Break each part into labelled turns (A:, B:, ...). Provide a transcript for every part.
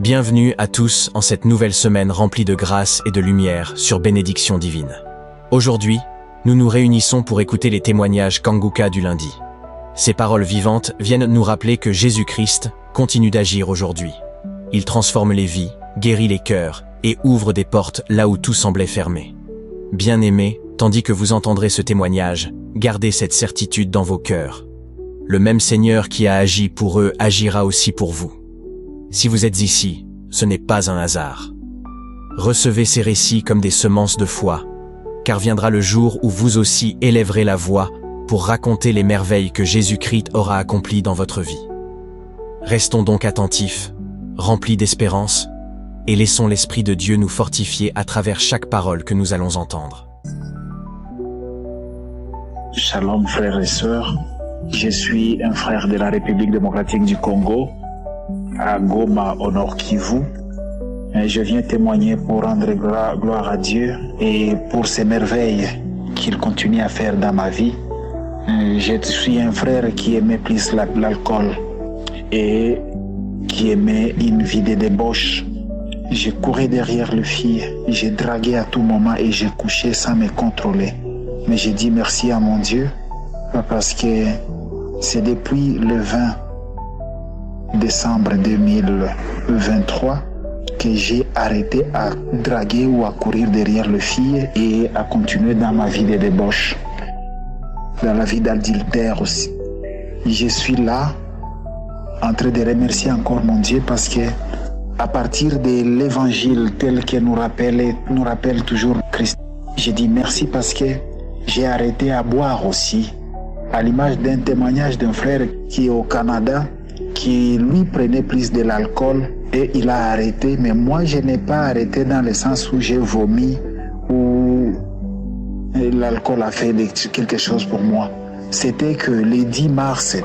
A: Bienvenue à tous en cette nouvelle semaine remplie de grâce et de lumière sur Bénédiction divine. Aujourd'hui, nous nous réunissons pour écouter les témoignages Kanguka du lundi. Ces paroles vivantes viennent nous rappeler que Jésus-Christ continue d'agir aujourd'hui. Il transforme les vies, guérit les cœurs et ouvre des portes là où tout semblait fermé. Bien-aimés, tandis que vous entendrez ce témoignage, gardez cette certitude dans vos cœurs. Le même Seigneur qui a agi pour eux agira aussi pour vous. Si vous êtes ici, ce n'est pas un hasard. Recevez ces récits comme des semences de foi, car viendra le jour où vous aussi élèverez la voix pour raconter les merveilles que Jésus-Christ aura accomplies dans votre vie. Restons donc attentifs, remplis d'espérance, et laissons l'Esprit de Dieu nous fortifier à travers chaque parole que nous allons entendre.
B: Shalom frères et sœurs, je suis un frère de la République démocratique du Congo, à Goma au Nord Kivu. Je viens témoigner pour rendre gloire à Dieu et pour ces merveilles qu'il continue à faire dans ma vie. Je suis un frère qui aimait plus l'alcool et qui aimait une vie de débauche. Je courais derrière les filles, j'ai dragué à tout moment et j'ai couché sans me contrôler. Mais j'ai dit merci à mon Dieu parce que c'est depuis le 20 décembre 2023 que j'ai arrêté à draguer ou à courir derrière les filles et à continuer dans ma vie de débauche, dans la vie d'adultère aussi. Je suis là en train de remercier encore mon Dieu parce que à partir de l'évangile tel que nous rappelle toujours Christ, j'ai dit merci parce que j'ai arrêté à boire aussi, à l'image d'un témoignage d'un frère qui est au Canada, qui lui prenait plus de l'alcool et il a arrêté, mais moi je n'ai pas arrêté dans le sens où j'ai vomi ou l'alcool a fait quelque chose pour moi. C'était que le 10 mars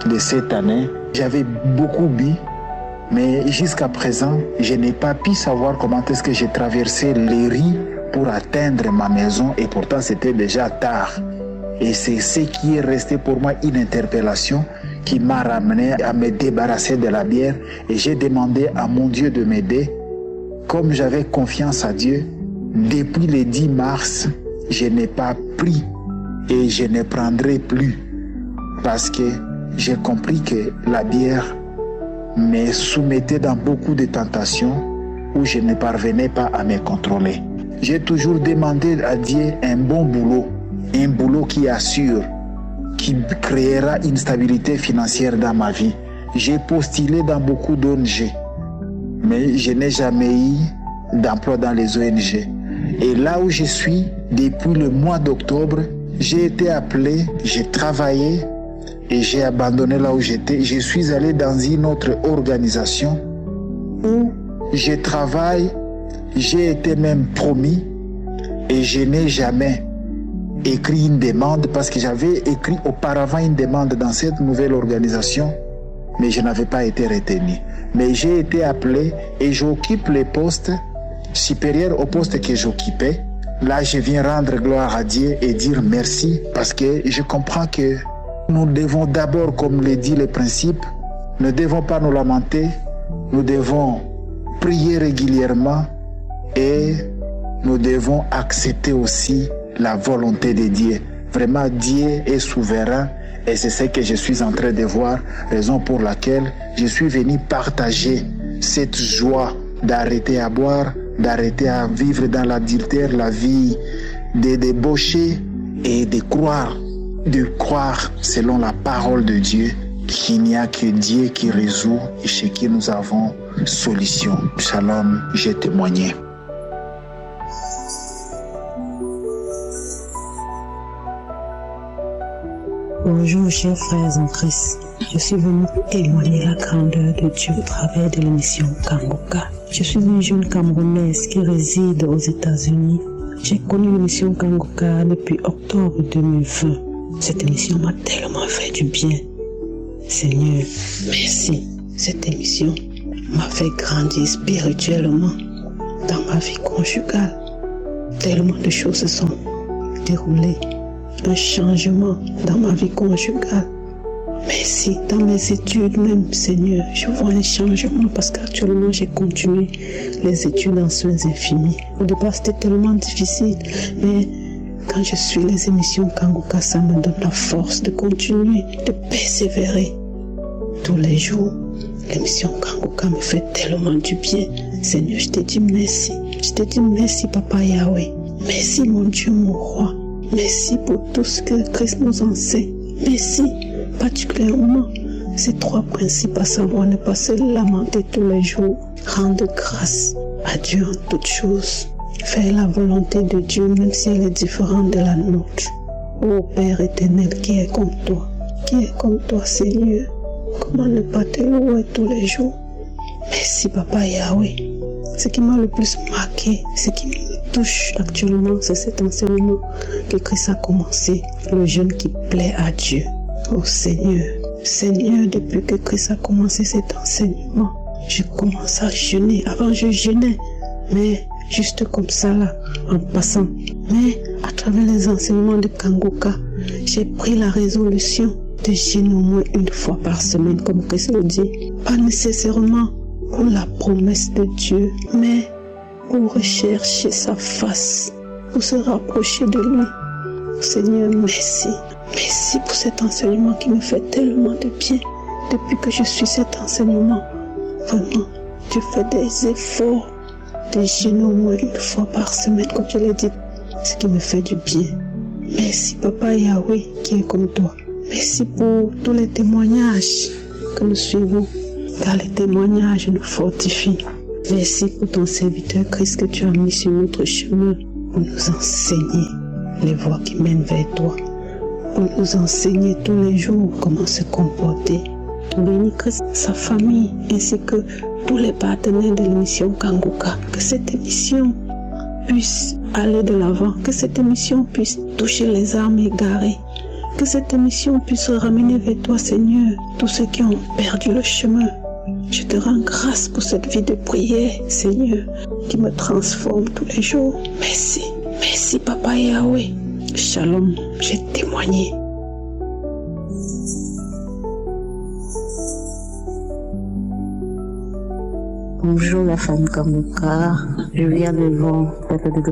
B: de cette année, j'avais beaucoup bu, mais jusqu'à présent, je n'ai pas pu savoir comment est-ce que j'ai traversé les rues pour atteindre ma maison et pourtant c'était déjà tard. Et c'est ce qui est resté pour moi une interpellation qui m'a ramené à me débarrasser de la bière et j'ai demandé à mon Dieu de m'aider. Comme j'avais confiance à Dieu, depuis le 10 mars, je n'ai pas pris et je ne prendrai plus parce que j'ai compris que la bière me soumettait dans beaucoup de tentations où je ne parvenais pas à me contrôler. J'ai toujours demandé à Dieu un bon boulot, un boulot qui assure, qui créera une stabilité financière dans ma vie. J'ai postulé dans beaucoup d'ONG, mais je n'ai jamais eu d'emploi dans les ONG. Et là où je suis, depuis le mois d'octobre, j'ai été appelé, j'ai travaillé et j'ai abandonné là où j'étais. Je suis allé dans une autre organisation où je travaille, j'ai été même promis et je n'ai jamais écrit une demande parce que j'avais écrit auparavant une demande dans cette nouvelle organisation, mais je n'avais pas été retenu. Mais j'ai été appelé et j'occupe les postes supérieurs au poste que j'occupais. Là, je viens rendre gloire à Dieu et dire merci parce que je comprends que nous devons d'abord, comme le dit le principe, ne devons pas nous lamenter, nous devons prier régulièrement et nous devons accepter aussi la volonté de Dieu. Vraiment, Dieu est souverain et c'est ce que je suis en train de voir, raison pour laquelle je suis venu partager cette joie d'arrêter à boire, d'arrêter à vivre dans l'adultère, la vie de débaucher et de croire selon la parole de Dieu qu'il n'y a que Dieu qui résout et chez qui nous avons solution. Shalom, j'ai témoigné.
C: Bonjour chers frères en Christ, je suis venu témoigner la grandeur de Dieu au travers de l'émission Kanguka. Je suis une jeune Camerounaise qui réside aux États-Unis. J'ai connu l'émission Kanguka depuis octobre 2020. Cette émission m'a tellement fait du bien. Seigneur, merci. Cette émission m'a fait grandir spirituellement dans ma vie conjugale. Tellement de choses se sont déroulées. Un changement dans ma vie conjugale. Merci. Dans mes études même, Seigneur, je vois un changement parce qu'actuellement, j'ai continué les études en soins infirmiers. Au départ, c'était tellement difficile, mais quand je suis les émissions Kanguka, ça me donne la force de continuer, de persévérer tous les jours. L'émission Kanguka me fait tellement du bien. Seigneur, je te dis merci. Je te dis merci, Papa Yahweh. Merci, mon Dieu, mon roi. Merci pour tout ce que Christ nous enseigne. Merci, particulièrement ces 3 principes, à savoir ne pas se lamenter tous les jours, rendre grâce à Dieu en toutes choses, faire la volonté de Dieu même si elle est différente de la nôtre. Ô Père éternel, qui est comme toi? Qui est comme toi, Seigneur? Comment ne pas te louer tous les jours? Merci, Papa Yahweh. Ce qui m'a le plus marqué, ce qui me touche actuellement, c'est cet enseignement que Christ a commencé, le jeûne qui plaît à Dieu. Oh Seigneur, Seigneur, depuis que Christ a commencé cet enseignement, je commence à jeûner. Avant, je jeûnais, mais juste comme ça là, en passant. Mais à travers les enseignements de Kanguka, j'ai pris la résolution de jeûner au moins une fois par semaine, comme Christ le dit. Pas nécessairement pour la promesse de Dieu, mais pour rechercher sa face, pour se rapprocher de lui. Seigneur, merci. Merci pour cet enseignement qui me fait tellement de bien. Depuis que je suis cet enseignement, vraiment, je fais des efforts de jeûner au moins une fois par semaine, comme je l'ai dit, ce qui me fait du bien. Merci, Papa Yahweh, qui est comme toi. Merci pour tous les témoignages que nous suivons, car les témoignages nous fortifient. Merci pour ton serviteur Christ que tu as mis sur notre chemin pour nous enseigner les voies qui mènent vers toi, pour nous enseigner tous les jours comment se comporter. Bénis Christ, sa famille, ainsi que tous les partenaires de l'émission Kanguka. Que cette émission puisse aller de l'avant, que cette émission puisse toucher les âmes égarées, que cette émission puisse ramener vers toi, Seigneur, tous ceux qui ont perdu le chemin. Je te rends grâce pour cette vie de prière, Seigneur, qui me transforme tous les jours. Merci, merci Papa Yahweh. Shalom, j'ai témoigné.
D: Bonjour la famille Kanguka, je viens devant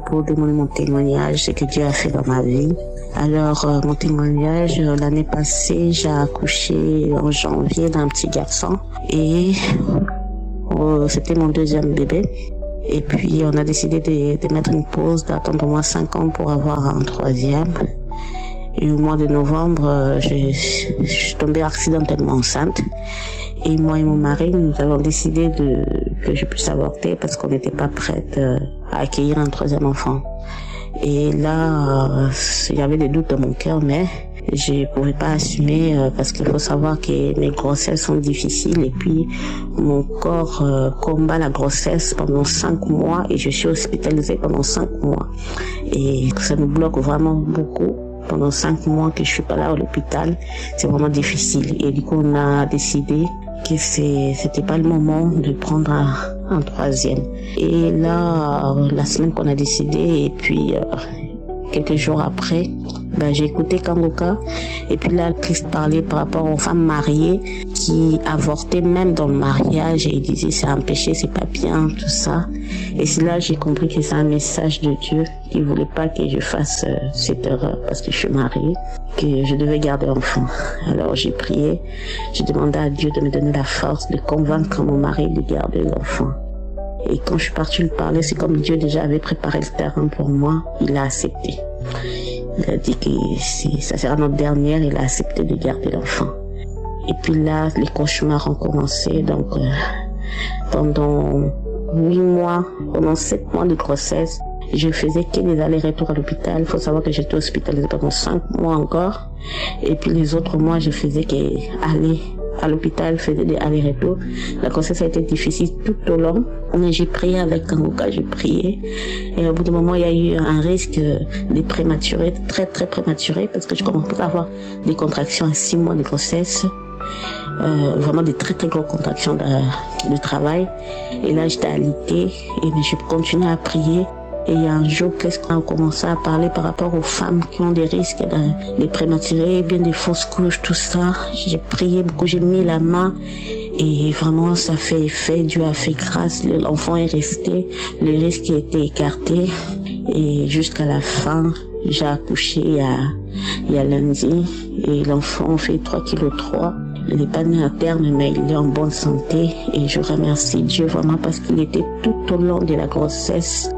D: pour demander mon témoignage, ce que Dieu a fait dans ma vie. Alors mon témoignage, l'année passée, j'ai accouché en janvier d'un petit garçon et c'était mon 2e bébé. Et puis on a décidé de mettre une pause, d'attendre au moins 5 ans pour avoir un 3e. Et au mois de novembre, je suis tombée accidentellement enceinte. Et moi et mon mari, nous avons décidé que je puisse avorter parce qu'on n'était pas prête à accueillir un 3e enfant. Et là, il y avait des doutes dans mon cœur, mais je ne pouvais pas assumer parce qu'il faut savoir que mes grossesses sont difficiles et puis mon corps combat la grossesse pendant 5 mois et je suis hospitalisée pendant 5 mois. Et ça nous bloque vraiment beaucoup. Pendant 5 mois que je suis pas là à l'hôpital, c'est vraiment difficile. Et du coup, on a décidé que c'était pas le moment de prendre un 3e. Et là, la semaine qu'on a décidé, et puis quelques jours après, j'ai écouté Kanguka. Et puis là, Christ parlait par rapport aux femmes mariées qui avortaient même dans le mariage et il disait c'est un péché, c'est pas bien, tout ça. Et c'est là j'ai compris que c'est un message de Dieu qui voulait pas que je fasse cette erreur parce que je suis mariée, que je devais garder l'enfant. Alors j'ai prié, j'ai demandé à Dieu de me donner la force de convaincre mon mari de garder l'enfant. Et quand je suis partie lui parler, c'est comme Dieu déjà avait préparé le terrain pour moi, il a accepté. Il a dit que ça sera notre dernière, il a accepté de garder l'enfant. Et puis là, les cauchemars ont commencé, donc pendant 8 mois, pendant 7 mois de grossesse, je faisais que des allers-retours à l'hôpital. Il faut savoir que j'étais hospitalisée pendant 5 mois encore. Et puis les autres mois, je faisais qu'aller à l'hôpital, faisais des allers-retours. La grossesse a été difficile tout au long. Mais j'ai prié avec Kanguka, j'ai prié. Et au bout d'un moment, il y a eu un risque de prématuré, très très prématuré, parce que je commençais à avoir des contractions à 6 mois de grossesse. Vraiment des très très grosses contractions de travail. Et là, j'étais alitée et je continuais à prier. Et un jour, qu'est-ce qu'on a commencé à parler par rapport aux femmes qui ont des risques des prématurés, bien des fausses couches, tout ça. J'ai prié beaucoup, j'ai mis la main et vraiment ça fait effet. Dieu a fait grâce, l'enfant est resté, le risque a été écarté et jusqu'à la fin, j'ai accouché il y a lundi et l'enfant fait 3,3 kg. Il n'est pas né à terme, mais il est en bonne santé et je remercie Dieu vraiment parce qu'il était tout au long de la grossesse,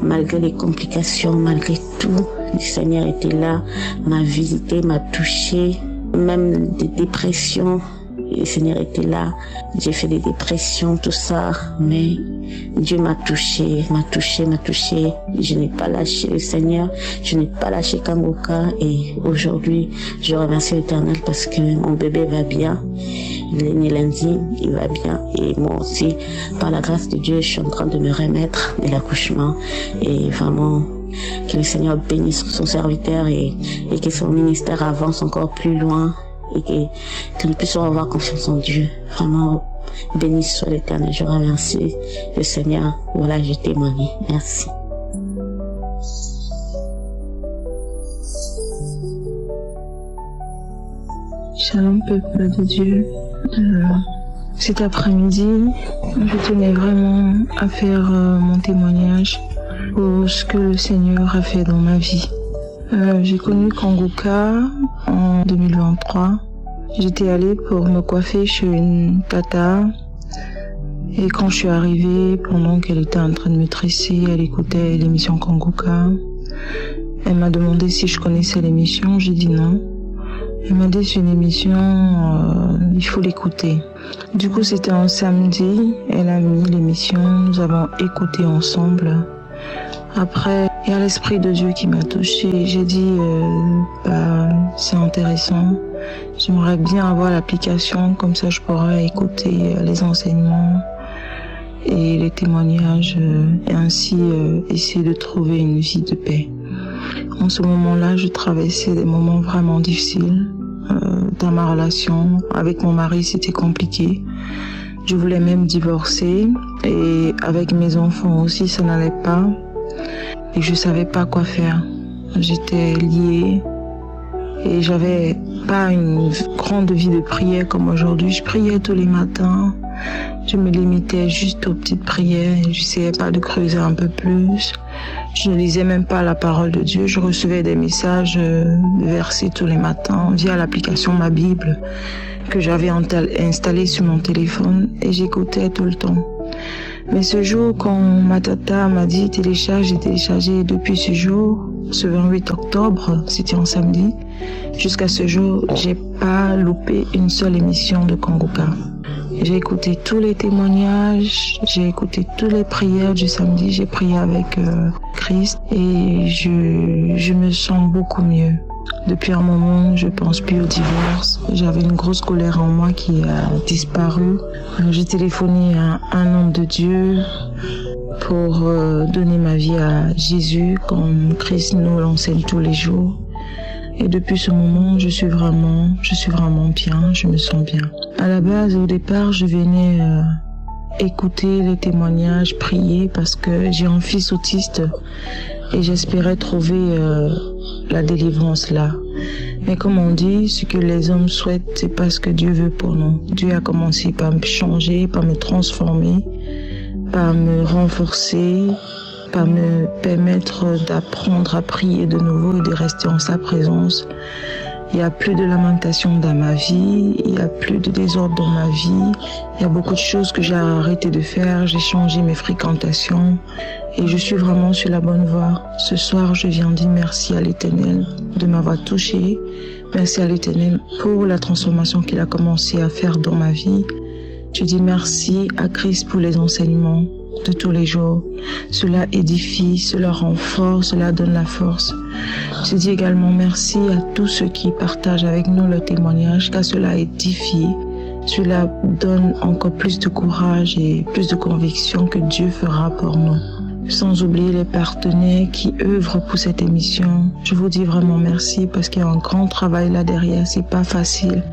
D: malgré les complications, malgré tout. Le Seigneur était là, m'a visité, m'a touché, même des dépressions. Le Seigneur était là, j'ai fait des dépressions, tout ça, mais Dieu m'a touché. Je n'ai pas lâché le Seigneur, je n'ai pas lâché Kangoka et aujourd'hui, je remercie l'Éternel parce que mon bébé va bien. Il est né lundi, il va bien et moi aussi, par la grâce de Dieu, je suis en train de me remettre de l'accouchement et vraiment que le Seigneur bénisse son serviteur et que son ministère avance encore plus loin. Et que nous puissions avoir confiance en Dieu. Vraiment, béni soit l'Éternel. Je remercie le Seigneur. Voilà, je témoigne. Merci.
E: Shalom, peuple de Dieu. Cet après-midi, je tenais vraiment à faire mon témoignage pour ce que le Seigneur a fait dans ma vie. J'ai connu Kangoka en 2023. J'étais allée pour me coiffer chez une tata et quand je suis arrivée, pendant qu'elle était en train de me tresser, elle écoutait l'émission Kangoka. Elle m'a demandé si je connaissais l'émission, j'ai dit non. Elle m'a dit c'est une émission, il faut l'écouter. Du coup c'était un samedi, elle a mis l'émission, nous avons écouté ensemble. Après, il y a l'Esprit de Dieu qui m'a touchée. J'ai dit, c'est intéressant. J'aimerais bien avoir l'application, comme ça je pourrais écouter les enseignements et les témoignages et ainsi essayer de trouver une vie de paix. En ce moment-là, je traversais des moments vraiment difficiles. Dans ma relation avec mon mari, c'était compliqué. Je voulais même divorcer et avec mes enfants aussi, ça n'allait pas. Et je savais pas quoi faire. J'étais liée et j'avais pas une grande vie de prière comme aujourd'hui. Je priais tous les matins. Je me limitais juste aux petites prières. J'essayais pas de creuser un peu plus. Je ne lisais même pas la parole de Dieu. Je recevais des messages versés tous les matins via l'application Ma Bible que j'avais installée sur mon téléphone et j'écoutais tout le temps. Mais ce jour, quand ma tata m'a dit télécharge, j'ai téléchargé depuis ce jour, ce 28 octobre, c'était un samedi, jusqu'à ce jour, j'ai pas loupé une seule émission de Kangoka. J'ai écouté tous les témoignages, j'ai écouté toutes les prières du samedi, j'ai prié avec Christ et je me sens beaucoup mieux. Depuis un moment, je pense plus au divorce. J'avais une grosse colère en moi qui a disparu. J'ai téléphoné à un homme de Dieu pour donner ma vie à Jésus, comme Christ nous l'enseigne tous les jours. Et depuis ce moment, je suis vraiment bien, je me sens bien. À la base, au départ, je venais écouter les témoignages, prier parce que j'ai un fils autiste et j'espérais trouver la délivrance là. Mais comme on dit, ce que les hommes souhaitent, c'est pas ce que Dieu veut pour nous. Dieu a commencé par me changer, par me transformer, par me renforcer, par me permettre d'apprendre à prier de nouveau et de rester en sa présence. Il n'y a plus de lamentation dans ma vie, il n'y a plus de désordre dans ma vie. Il y a beaucoup de choses que j'ai arrêté de faire, j'ai changé mes fréquentations et je suis vraiment sur la bonne voie. Ce soir, je viens dire merci à l'Éternel de m'avoir touché. Merci à l'Éternel pour la transformation qu'il a commencé à faire dans ma vie. Je dis merci à Christ pour les enseignements de tous les jours. Cela édifie, cela renforce, cela donne la force. Je dis également merci à tous ceux qui partagent avec nous le témoignage, car cela édifie, cela donne encore plus de courage et plus de conviction que Dieu fera pour nous. sans oublier les partenaires qui œuvrent pour cette émission. Je vous dis vraiment merci parce qu'il y a un grand travail là derrière, c'est pas facile.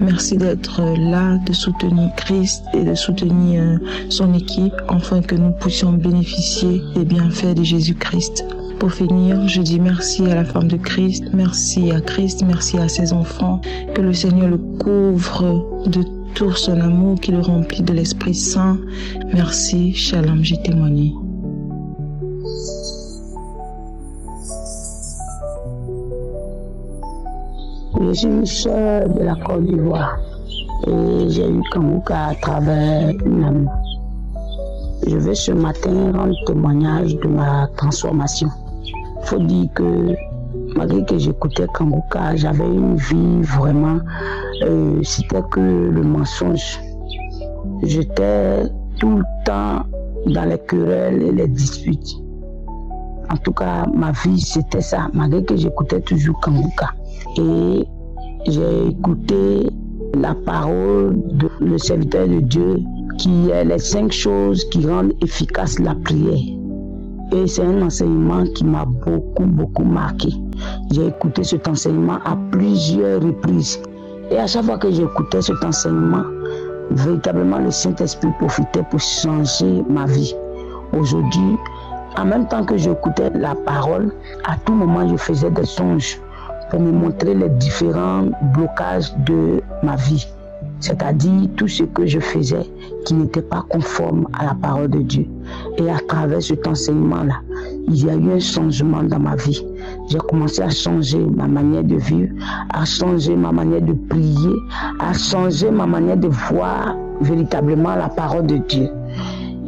E: Merci d'être là, de soutenir Christ et de soutenir son équipe afin que nous puissions bénéficier des bienfaits de Jésus-Christ. Pour finir, je dis merci à la femme de Christ, merci à Christ, merci à ses enfants, que le Seigneur le couvre de tout son amour, qu'il le remplit de l'Esprit Saint. Merci, shalom, j'ai témoigné.
F: Je suis une sœur de la Côte d'Ivoire et j'ai eu Kangouka à travers une amie. Je vais ce matin rendre témoignage de ma transformation. Il faut dire que malgré que j'écoutais Kangouka, j'avais une vie vraiment, c'était que le mensonge. J'étais tout le temps dans les querelles et les disputes. En tout cas, ma vie c'était ça, malgré que j'écoutais toujours Kangouka. Et j'ai écouté la parole de le serviteur de Dieu qui est les 5 choses qui rendent efficace la prière. Et c'est un enseignement qui m'a beaucoup marqué. J'ai écouté cet enseignement à plusieurs reprises. Et à chaque fois que j'écoutais cet enseignement, véritablement le Saint-Esprit profitait pour changer ma vie. Aujourd'hui, en même temps que j'écoutais la parole, à tout moment je faisais des songes pour me montrer les différents blocages de ma vie. C'est-à-dire tout ce que je faisais qui n'était pas conforme à la parole de Dieu. Et à travers cet enseignement-là, il y a eu un changement dans ma vie. J'ai commencé à changer ma manière de vivre, à changer ma manière de prier, à changer ma manière de voir véritablement la parole de Dieu.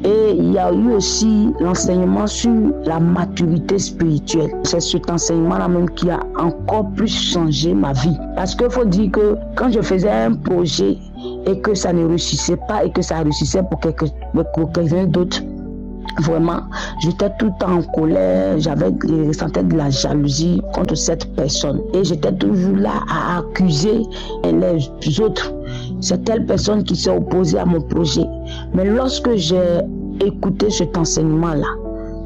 F: Et il y a eu aussi l'enseignement sur la maturité spirituelle. C'est cet enseignement-là même qui a encore plus changé ma vie. Parce qu'il faut dire que quand je faisais un projet et que ça ne réussissait pas et que ça réussissait pour quelqu'un d'autre, vraiment, j'étais tout le temps en colère, je ressentais de la jalousie contre cette personne. Et j'étais toujours là à accuser les autres. C'est telle personne qui s'est opposée à mon projet. Mais lorsque j'ai écouté cet enseignement-là,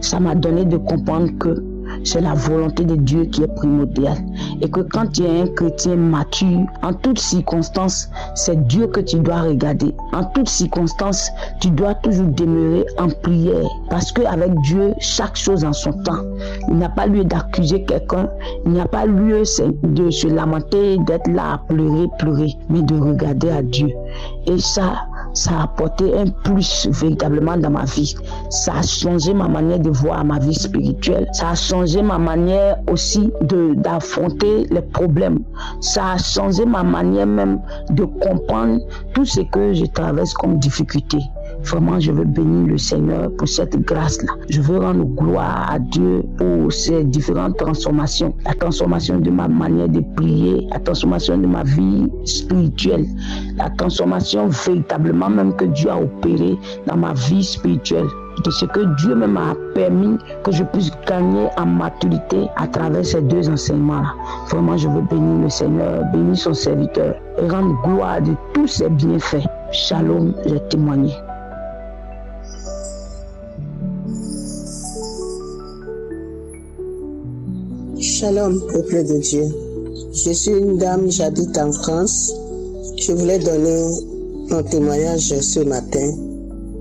F: ça m'a donné de comprendre que c'est la volonté de Dieu qui est primordiale. Et que quand tu es un chrétien mature, en toutes circonstances, c'est Dieu que tu dois regarder. En toutes circonstances, tu dois toujours demeurer en prière. Parce qu'avec Dieu, chaque chose en son temps. Il n'y a pas lieu d'accuser quelqu'un. Il n'y a pas lieu de se lamenter, d'être là à pleurer, mais de regarder à Dieu. Et ça a apporté un plus véritablement dans ma vie. Ça a changé ma manière de voir ma vie spirituelle. Ça a changé ma manière aussi d'affronter les problèmes. Ça a changé ma manière même de comprendre tout ce que je traverse comme difficulté. Vraiment, je veux bénir le Seigneur pour cette grâce-là. Je veux rendre gloire à Dieu pour ces différentes transformations. La transformation de ma manière de prier, la transformation de ma vie spirituelle, la transformation véritablement même que Dieu a opéré dans ma vie spirituelle. De ce que Dieu même a permis que je puisse gagner en maturité à travers ces 2 enseignements-là. Vraiment, je veux bénir le Seigneur, bénir son serviteur et rendre gloire de tous ses bienfaits. Shalom, j'ai témoigné.
G: Shalom, peuple de Dieu. Je suis une dame, j'habite en France. Je voulais donner mon témoignage ce matin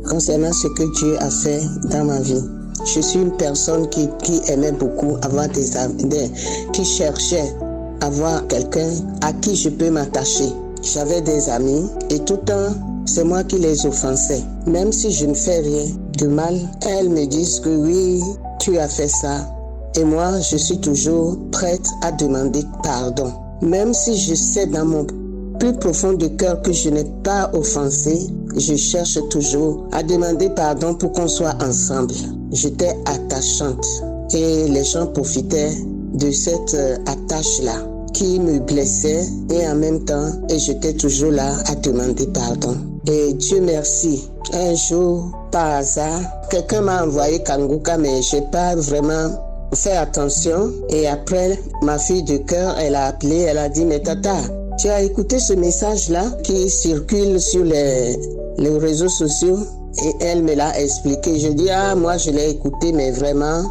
G: concernant ce que Dieu a fait dans ma vie. Je suis une personne qui aimait beaucoup avoir des amis, qui cherchait avoir quelqu'un à qui je peux m'attacher. J'avais des amis et tout le temps, c'est moi qui les offensais. Même si je ne fais rien de mal, elles me disent que oui, tu as fait ça. Et moi, je suis toujours prête à demander pardon. Même si je sais dans mon plus profond de cœur que je n'ai pas offensé, je cherche toujours à demander pardon pour qu'on soit ensemble. J'étais attachante et les gens profitaient de cette attache-là qui me blessait et en même temps, et j'étais toujours là à demander pardon. Et Dieu merci, un jour, par hasard, quelqu'un m'a envoyé Kangouka, mais je n'ai pas vraiment fait attention. Et après, ma fille de cœur, elle a appelé, elle a dit, mais Tata, tu as écouté ce message-là qui circule sur les réseaux sociaux? Et elle me l'a expliqué. Je dis, moi je l'ai écouté, mais vraiment,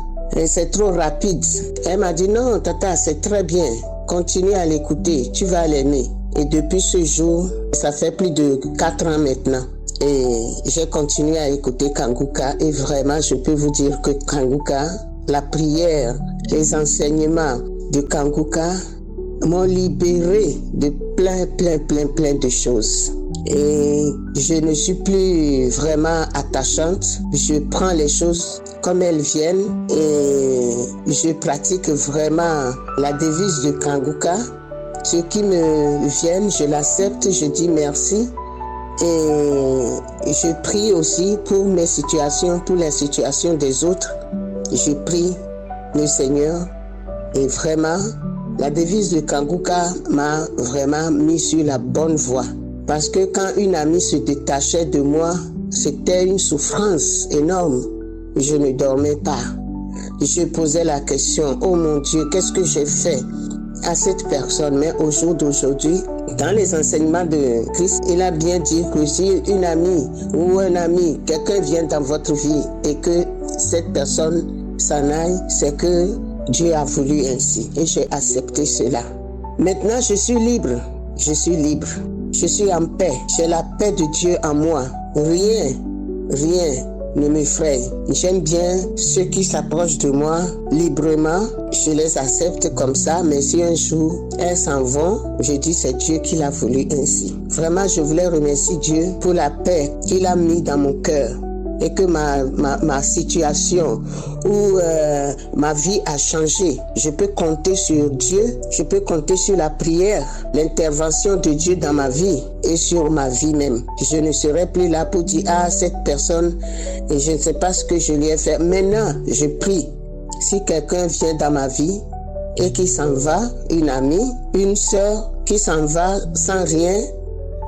G: c'est trop rapide. Elle m'a dit, non, tata, c'est très bien. Continue à l'écouter, tu vas l'aimer. Et depuis ce jour, ça fait plus de 4 ans maintenant. Et j'ai continué à écouter Kanguka. Et vraiment, je peux vous dire que Kanguka, la prière, les enseignements de Kanguka m'ont libéré de plein de choses. Et je ne suis plus vraiment attachante. Je prends les choses comme elles viennent et je pratique vraiment la devise de Kanguka. Ce qui me vient, je l'accepte, je dis merci. Et je prie aussi pour mes situations, pour les situations des autres. Je prie le Seigneur et vraiment, la devise de Kanguka m'a vraiment mis sur la bonne voie. Parce que quand une amie se détachait de moi, c'était une souffrance énorme. Je ne dormais pas. Je posais la question, oh mon Dieu, qu'est-ce que j'ai fait à cette personne? Mais au jour d'aujourd'hui, dans les enseignements de Christ, il a bien dit que si une amie ou un ami, quelqu'un vient dans votre vie et que cette personne s'en aille, c'est que Dieu a voulu ainsi. Et j'ai accepté cela. Maintenant, je suis libre. Je suis libre. Je suis en paix. J'ai la paix de Dieu en moi. Rien ne m'effraie. J'aime bien ceux qui s'approchent de moi librement. Je les accepte comme ça, mais si un jour elles s'en vont, je dis c'est Dieu qui l'a voulu ainsi. Vraiment, je voulais remercier Dieu pour la paix qu'il a mis dans mon cœur. Et que ma situation ou ma vie a changé. Je peux compter sur Dieu, je peux compter sur la prière, l'intervention de Dieu dans ma vie et sur ma vie même. Je ne serai plus là pour dire cette personne, et je ne sais pas ce que je lui ai fait. Maintenant, je prie. Si quelqu'un vient dans ma vie et qui s'en va, une amie, une sœur qui s'en va sans rien,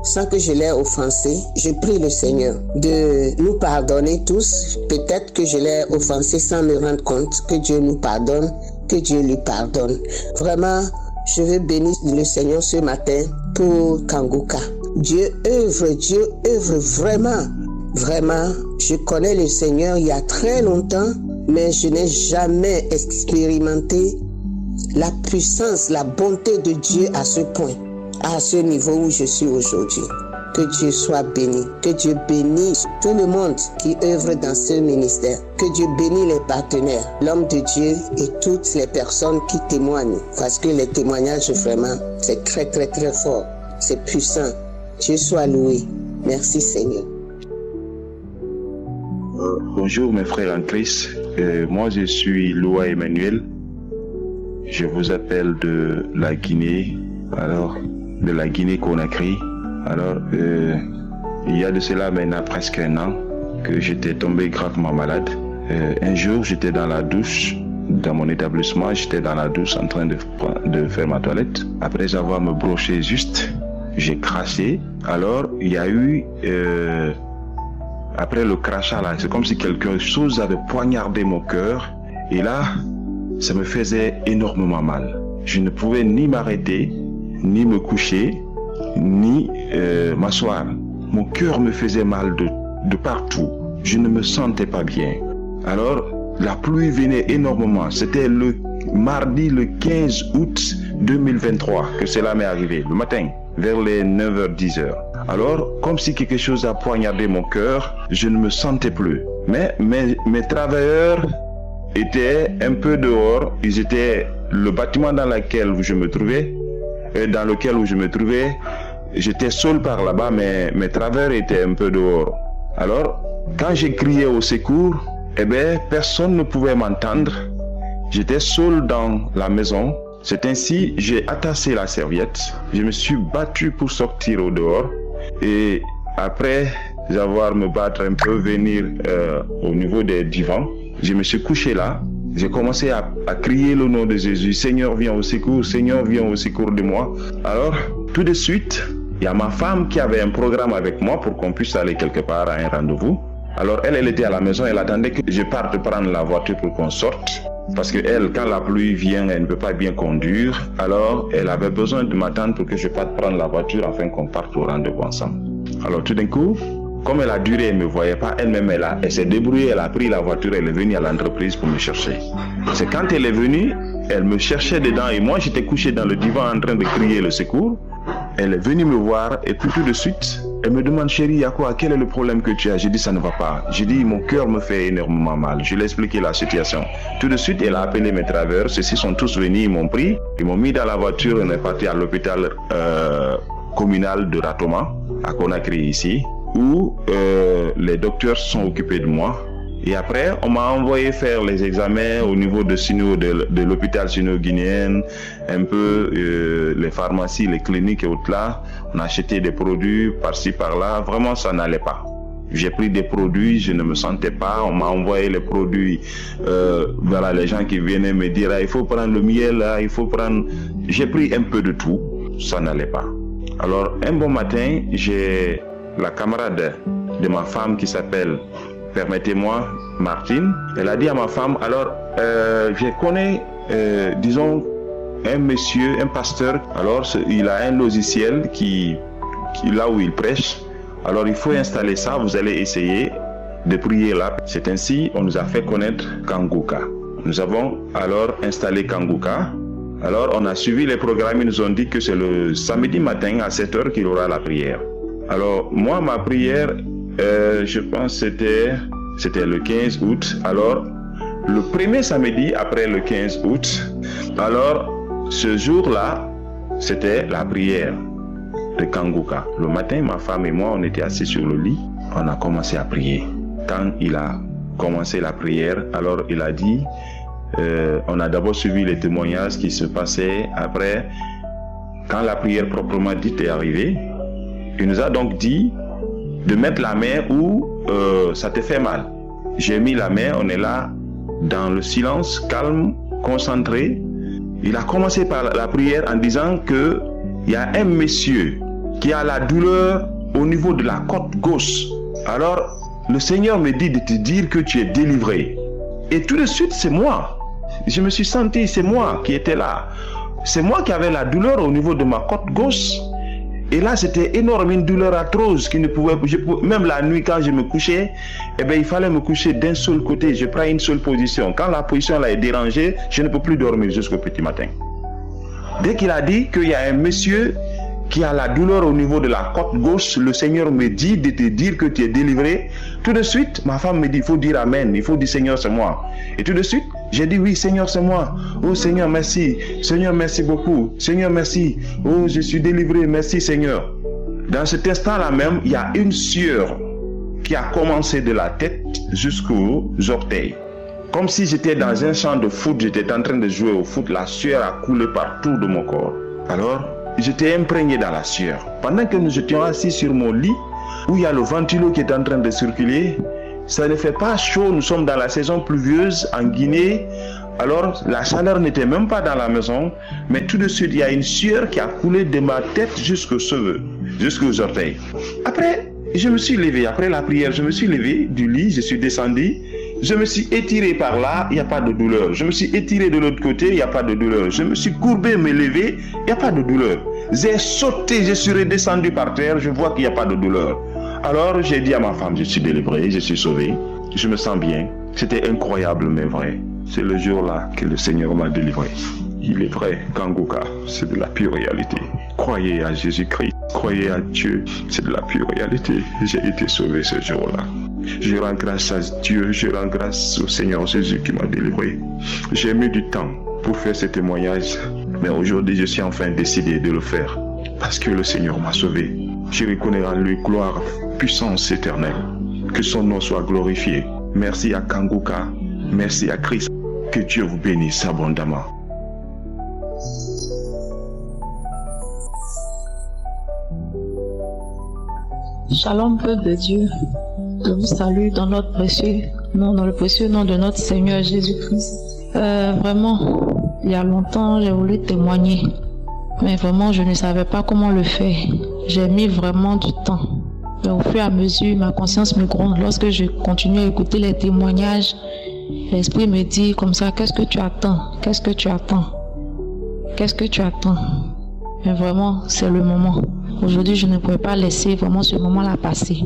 G: sans que je l'ai offensé, je prie le Seigneur de nous pardonner tous. Peut-être que je l'ai offensé sans me rendre compte. Que Dieu nous pardonne, que Dieu lui pardonne. Vraiment, je veux bénir le Seigneur ce matin pour Kanguka. Dieu œuvre vraiment. Je connais le Seigneur il y a très longtemps, mais je n'ai jamais expérimenté la puissance, la bonté de Dieu à ce point. À ce niveau où je suis aujourd'hui. Que Dieu soit béni. Que Dieu bénisse tout le monde qui œuvre dans ce ministère. Que Dieu bénisse les partenaires, l'homme de Dieu et toutes les personnes qui témoignent. Parce que les témoignages, vraiment, c'est très fort. C'est puissant. Dieu soit loué. Merci Seigneur.
H: Bonjour mes frères en Christ. Moi je suis Loa Emmanuel. Je vous appelle de la Guinée. Alors, de la Guinée-Conakry. Alors, il y a de cela maintenant presque 1 an que j'étais tombé gravement malade. Un jour, j'étais dans la douche, dans mon établissement, j'étais dans la douche en train de faire ma toilette. Après avoir me broché juste, j'ai craché. Alors, il y a eu, après le crachat là, c'est comme si quelque chose avait poignardé mon cœur. Et là, ça me faisait énormément mal. Je ne pouvais ni m'arrêter, ni me coucher, ni m'asseoir. Mon cœur me faisait mal de partout. Je ne me sentais pas bien. Alors, la pluie venait énormément. C'était le mardi, le 15 août 2023 que cela m'est arrivé, le matin, vers les 9h, 10h. Alors, comme si quelque chose a poignardé mon cœur, je ne me sentais plus. Mais mes travailleurs étaient un peu dehors. Ils étaient le bâtiment dans lequel je me trouvais. J'étais seul par là-bas, mais mes travailleurs étaient un peu dehors. Alors, quand j'ai crié au secours, personne ne pouvait m'entendre. J'étais seul dans la maison. C'est ainsi, j'ai attaché la serviette. Je me suis battu pour sortir au dehors. Et après avoir me battre un peu, venir au niveau des divans, je me suis couché là. J'ai commencé à crier le nom de Jésus. Seigneur, viens au secours. Seigneur, viens au secours de moi. Alors, tout de suite, il y a ma femme qui avait un programme avec moi pour qu'on puisse aller quelque part à un rendez-vous. Alors, elle était à la maison. Elle attendait que je parte prendre la voiture pour qu'on sorte. Parce que elle, quand la pluie vient, elle ne peut pas bien conduire. Alors, elle avait besoin de m'attendre pour que je parte prendre la voiture afin qu'on parte au rendez-vous ensemble. Alors, tout d'un coup, Comme elle a duré, elle ne me voyait pas, elle-même, elle s'est débrouillée, elle a pris la voiture, elle est venue à l'entreprise pour me chercher. C'est quand elle est venue, elle me cherchait dedans et moi j'étais couché dans le divan en train de crier le secours. Elle est venue me voir et puis tout de suite, elle me demande, chérie, il y a quoi? Quel est le problème que tu as? J'ai dit, ça ne va pas. J'ai dit, mon cœur me fait énormément mal. Je lui ai expliqué la situation. Tout de suite, elle a appelé mes travailleurs. Ceux-ci sont tous venus, ils m'ont pris. Ils m'ont mis dans la voiture. On est parti à l'hôpital communal de Ratoma, à Conakry ici, où les docteurs se sont occupés de moi. Et après, on m'a envoyé faire les examens au niveau de l'hôpital sino-guinéen, un peu les pharmacies, les cliniques et autres là. On a acheté des produits par-ci, par-là. Vraiment, ça n'allait pas. J'ai pris des produits, je ne me sentais pas. On m'a envoyé les produits, voilà, les gens qui venaient me dire, ah, il faut prendre le miel, là, il faut prendre... J'ai pris un peu de tout, ça n'allait pas. Alors, un bon matin, j'ai la camarade de ma femme qui s'appelle... Permettez-moi, Martine, elle a dit à ma femme, alors, je connais, disons, un monsieur, un pasteur, alors il a un logiciel qui là où il prêche, alors il faut installer ça, vous allez essayer de prier là. C'est ainsi, on nous a fait connaître Kanguka. Nous avons alors installé Kanguka, alors on a suivi les programmes, ils nous ont dit que c'est le samedi matin à 7h qu'il y aura la prière. Alors, moi, ma prière, je pense que c'était le 15 août. Alors, le premier samedi après le 15 août, alors, ce jour-là, c'était la prière de Kanguka. Le matin, ma femme et moi, on était assis sur le lit. On a commencé à prier. Quand il a commencé la prière, alors il a dit, on a d'abord suivi les témoignages qui se passaient. Après, quand la prière proprement dite est arrivée, il nous a donc dit de mettre la main où ça te fait mal. J'ai mis la main, on est là, dans le silence, calme, concentré. Il a commencé par la prière en disant que il y a un monsieur qui a la douleur au niveau de la côte gauche. Alors, le Seigneur me dit de te dire que tu es délivré. Et tout de suite, c'est moi. Je me suis senti, c'est moi qui étais là. C'est moi qui avais la douleur au niveau de ma côte gauche. Et là, c'était énorme, une douleur atroce qui ne pouvait... même la nuit, quand je me couchais, eh bien, il fallait me coucher d'un seul côté. Je prends une seule position. Quand la position là est dérangée, je ne peux plus dormir jusqu'au petit matin. Dès qu'il a dit qu'il y a un monsieur qui a la douleur au niveau de la côte gauche, le Seigneur me dit de te dire que tu es délivré. Tout de suite, ma femme me dit, il faut dire Amen, il faut dire Seigneur, c'est moi. Et tout de suite, j'ai dit oui, Seigneur, c'est moi. Oh Seigneur, merci. Seigneur, merci beaucoup. Seigneur, merci. Oh, je suis délivré. Merci, Seigneur. Dans cet instant-là même, il y a une sueur qui a commencé de la tête jusqu'aux orteils. Comme si j'étais dans un champ de foot, j'étais en train de jouer au foot. La sueur a coulé partout de mon corps. Alors, j'étais imprégné dans la sueur. Pendant que nous étions assis sur mon lit, où il y a le ventilo qui est en train de circuler, ça ne fait pas chaud, nous sommes dans la saison pluvieuse en Guinée. Alors la chaleur n'était même pas dans la maison, mais tout de suite il y a une sueur qui a coulé de ma tête jusqu'aux cheveux, jusqu'aux orteils. Après, je me suis levé, après la prière, je me suis levé du lit, je suis descendu, je me suis étiré par là, il n'y a pas de douleur. Je me suis étiré de l'autre côté, il n'y a pas de douleur. Je me suis courbé, me lever, il n'y a pas de douleur. J'ai sauté, je suis redescendu par terre, je vois qu'il n'y a pas de douleur. Alors j'ai dit à ma femme, je suis délivré, je suis sauvé, je me sens bien. C'était incroyable mais vrai. C'est le jour-là que le Seigneur m'a délivré. Il est vrai, Kanguka, c'est de la pure réalité. Croyez à Jésus-Christ, croyez à Dieu, c'est de la pure réalité. J'ai été sauvé ce jour-là. Je rends grâce à Dieu, je rends grâce au Seigneur Jésus qui m'a délivré. J'ai mis du temps pour faire ce témoignage, mais aujourd'hui je suis enfin décidé de le faire parce que le Seigneur m'a sauvé. Je reconnais en lui gloire, puissance éternelle. Que son nom soit glorifié. Merci à Kanguka, merci à Christ. Que Dieu vous bénisse abondamment.
E: Shalom, peuple de Dieu. Je vous salue dans notre précieux nom, dans le précieux nom de notre Seigneur Jésus-Christ. Vraiment, il y a longtemps, j'ai voulu témoigner. Mais vraiment, je ne savais pas comment le faire. J'ai mis vraiment du temps. Mais au fur et à mesure, ma conscience me gronde. Lorsque je continue à écouter les témoignages, l'esprit me dit comme ça, qu'est-ce que tu attends? Qu'est-ce que tu attends? Qu'est-ce que tu attends? Mais vraiment, c'est le moment. Aujourd'hui, je ne pouvais pas laisser vraiment ce moment-là passer.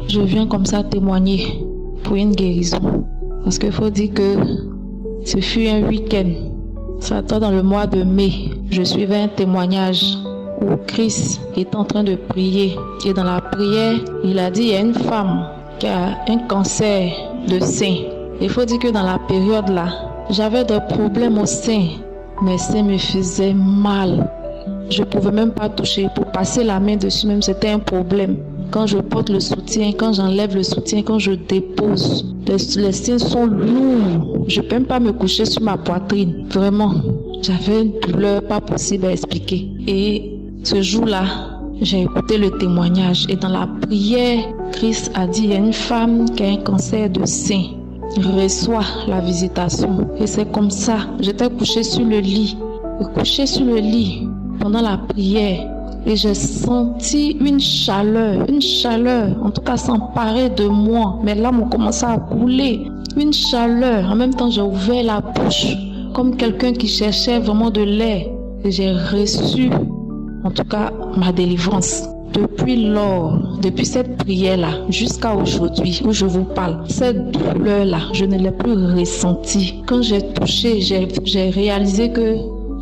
E: je viens comme ça témoigner pour une guérison. Parce qu'il faut dire que ce fut un week-end. Ça tombe dans le mois de mai. Je suivais un témoignage où Christ est en train de prier. Et dans la prière, il a dit, il y a une femme qui a un cancer de sein. Il faut dire que dans la période là, j'avais des problèmes au sein. Mes seins me faisaient mal. Je ne pouvais même pas toucher. Pour passer la main dessus même, c'était un problème. Quand je porte le soutien, quand j'enlève le soutien, quand je dépose, les seins sont lourds. Je ne peux même pas me coucher sur ma poitrine. Vraiment, j'avais une douleur pas possible à expliquer. Et ce jour-là, j'ai écouté le témoignage. Et dans la prière, Christ a dit, il y a une femme qui a un cancer de sein. Reçoit la visitation. Et c'est comme ça, j'étais couchée sur le lit. Pendant la prière. Et j'ai senti une chaleur, en tout cas s'emparer de moi. Mes larmes ont commencé à couler. Une chaleur. En même temps, j'ai ouvert la bouche comme quelqu'un qui cherchait vraiment de l'air. Et j'ai reçu, en tout cas, ma délivrance. Depuis cette prière-là, jusqu'à aujourd'hui où je vous parle, cette douleur-là, je ne l'ai plus ressentie. Quand j'ai touché, j'ai réalisé que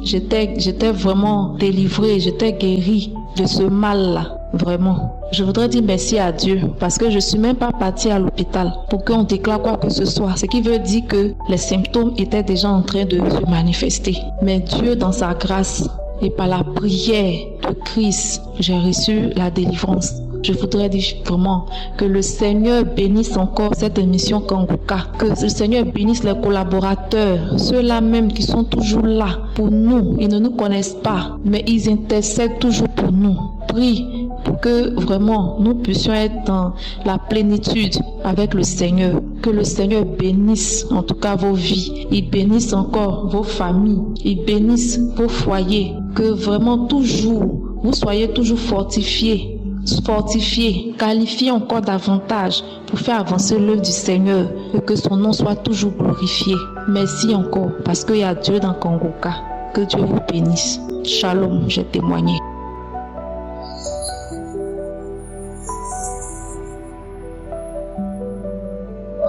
E: j'étais vraiment délivrée, j'étais guérie de ce mal-là, vraiment. Je voudrais dire merci à Dieu parce que je ne suis même pas partie à l'hôpital pour qu'on déclare quoi que ce soit. Ce qui veut dire que les symptômes étaient déjà en train de se manifester. Mais Dieu, dans sa grâce et par la prière de Christ, j'ai reçu la délivrance. Je voudrais dire vraiment que le Seigneur bénisse encore cette émission Kanguka, que le Seigneur bénisse les collaborateurs, ceux-là même qui sont toujours là pour nous. Ils ne nous connaissent pas, mais ils intercèdent toujours pour nous. Prie pour que vraiment nous puissions être dans la plénitude avec le Seigneur. Que le Seigneur bénisse en tout cas vos vies. Il bénisse encore vos familles. Il bénisse vos foyers. Que vraiment toujours, vous soyez toujours fortifiés, qualifié encore davantage pour faire avancer l'œuvre du Seigneur et que son nom soit toujours glorifié. Merci encore parce qu'il y a Dieu dans Kanguka. Que Dieu vous bénisse. Shalom, j'ai témoigné.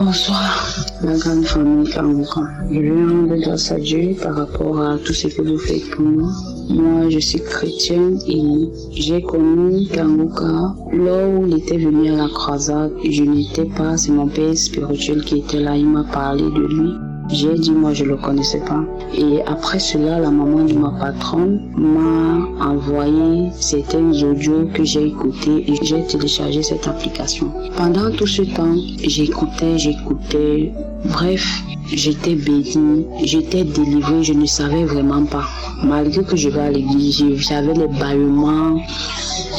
F: Bonsoir, la grande famille Kanguka. Je veux rendre grâce à Dieu par rapport à tout ce que vous faites pour nous. Moi, je suis chrétienne et j'ai connu Kanguka lors où il était venu à la croisade. Je n'étais pas, c'est mon père spirituel qui était là, il m'a parlé de lui. J'ai dit, moi, je ne le connaissais pas. Et après cela, la maman de ma patronne m'a envoyé certains audios que j'ai écoutés et j'ai téléchargé cette application. Pendant tout ce temps, j'écoutais. Bref, j'étais bénie, j'étais délivrée, je ne savais vraiment pas. Malgré que je vais à l'église, j'avais les bâillements,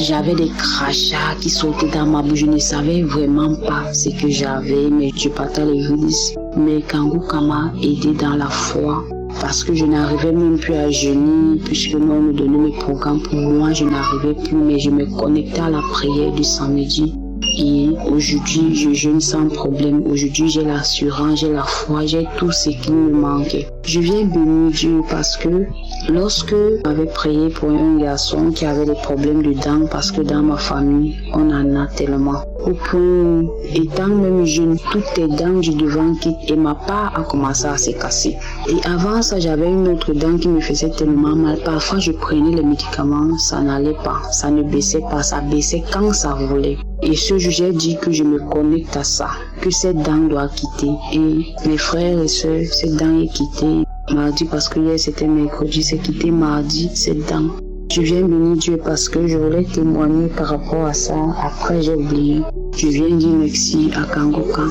F: j'avais des crachats qui sautaient dans ma bouche. Je ne savais vraiment pas ce que j'avais, mais je partais à l'église. Mais Kanguka m'a aidé dans la foi parce que je n'arrivais même plus à jeûner puisque nous on me donnait les programmes pour moi, je n'arrivais plus, mais je me connectais à la prière du samedi. Et aujourd'hui, je jeûne sans problème. Aujourd'hui, j'ai l'assurance, j'ai la foi, j'ai tout ce qui me manquait. Je viens bénir Dieu parce que lorsque j'avais prié pour un garçon qui avait des problèmes de dents, parce que dans ma famille, on en a tellement. Au point, étant même jeune, toutes les dents du devant quittent et ma part a commencé à se casser. Et avant ça, j'avais une autre dent qui me faisait tellement mal. Parfois, je prenais les médicaments, ça n'allait pas, ça ne baissait pas, ça baissait quand ça voulait. Et ce jour, j'ai dit que je me connecte à ça, que cette dent doit quitter. Et mes frères et sœurs, cette dent est quittée mardi parce que hier c'était mercredi, c'est quitté mardi, cette dent. Je viens bénir Dieu parce que je voulais témoigner par rapport à ça. Après, j'ai oublié. Je viens dire merci à Kanguka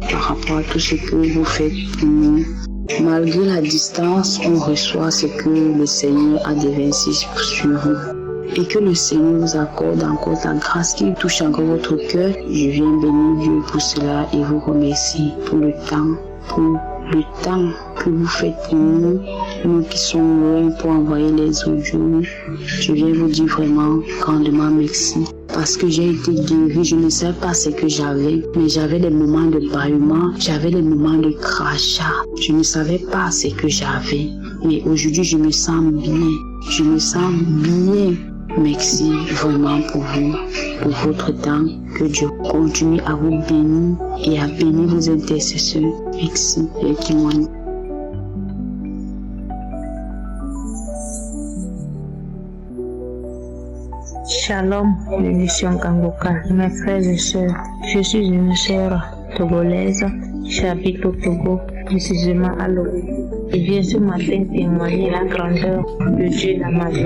F: par rapport à tout ce que vous faites pour nous. Malgré la distance, on reçoit ce que le Seigneur a déversé sur vous. Et que le Seigneur vous accorde encore la grâce qui touche encore votre cœur. Je viens bénir Dieu pour cela et vous remercie pour le temps que vous faites pour nous, nous qui sommes loin pour envoyer les audios. Je viens vous dire vraiment grandement merci. Parce que j'ai été guérie, je ne sais pas ce que j'avais, mais j'avais des moments de bâillement, j'avais des moments de crachat. Je ne savais pas ce que j'avais, mais aujourd'hui je me sens bien. Je me sens bien.
D: Merci vraiment pour vous, pour votre temps. Que Dieu continue à vous bénir et à bénir vos intercesseurs. Merci et témoignez.
E: Shalom, l'émission Kangoka. Mes frères et sœurs, je suis une sœur togolaise. J'habite au Togo, précisément à Lomé. Je viens ce matin témoigner la grandeur de Dieu dans ma vie.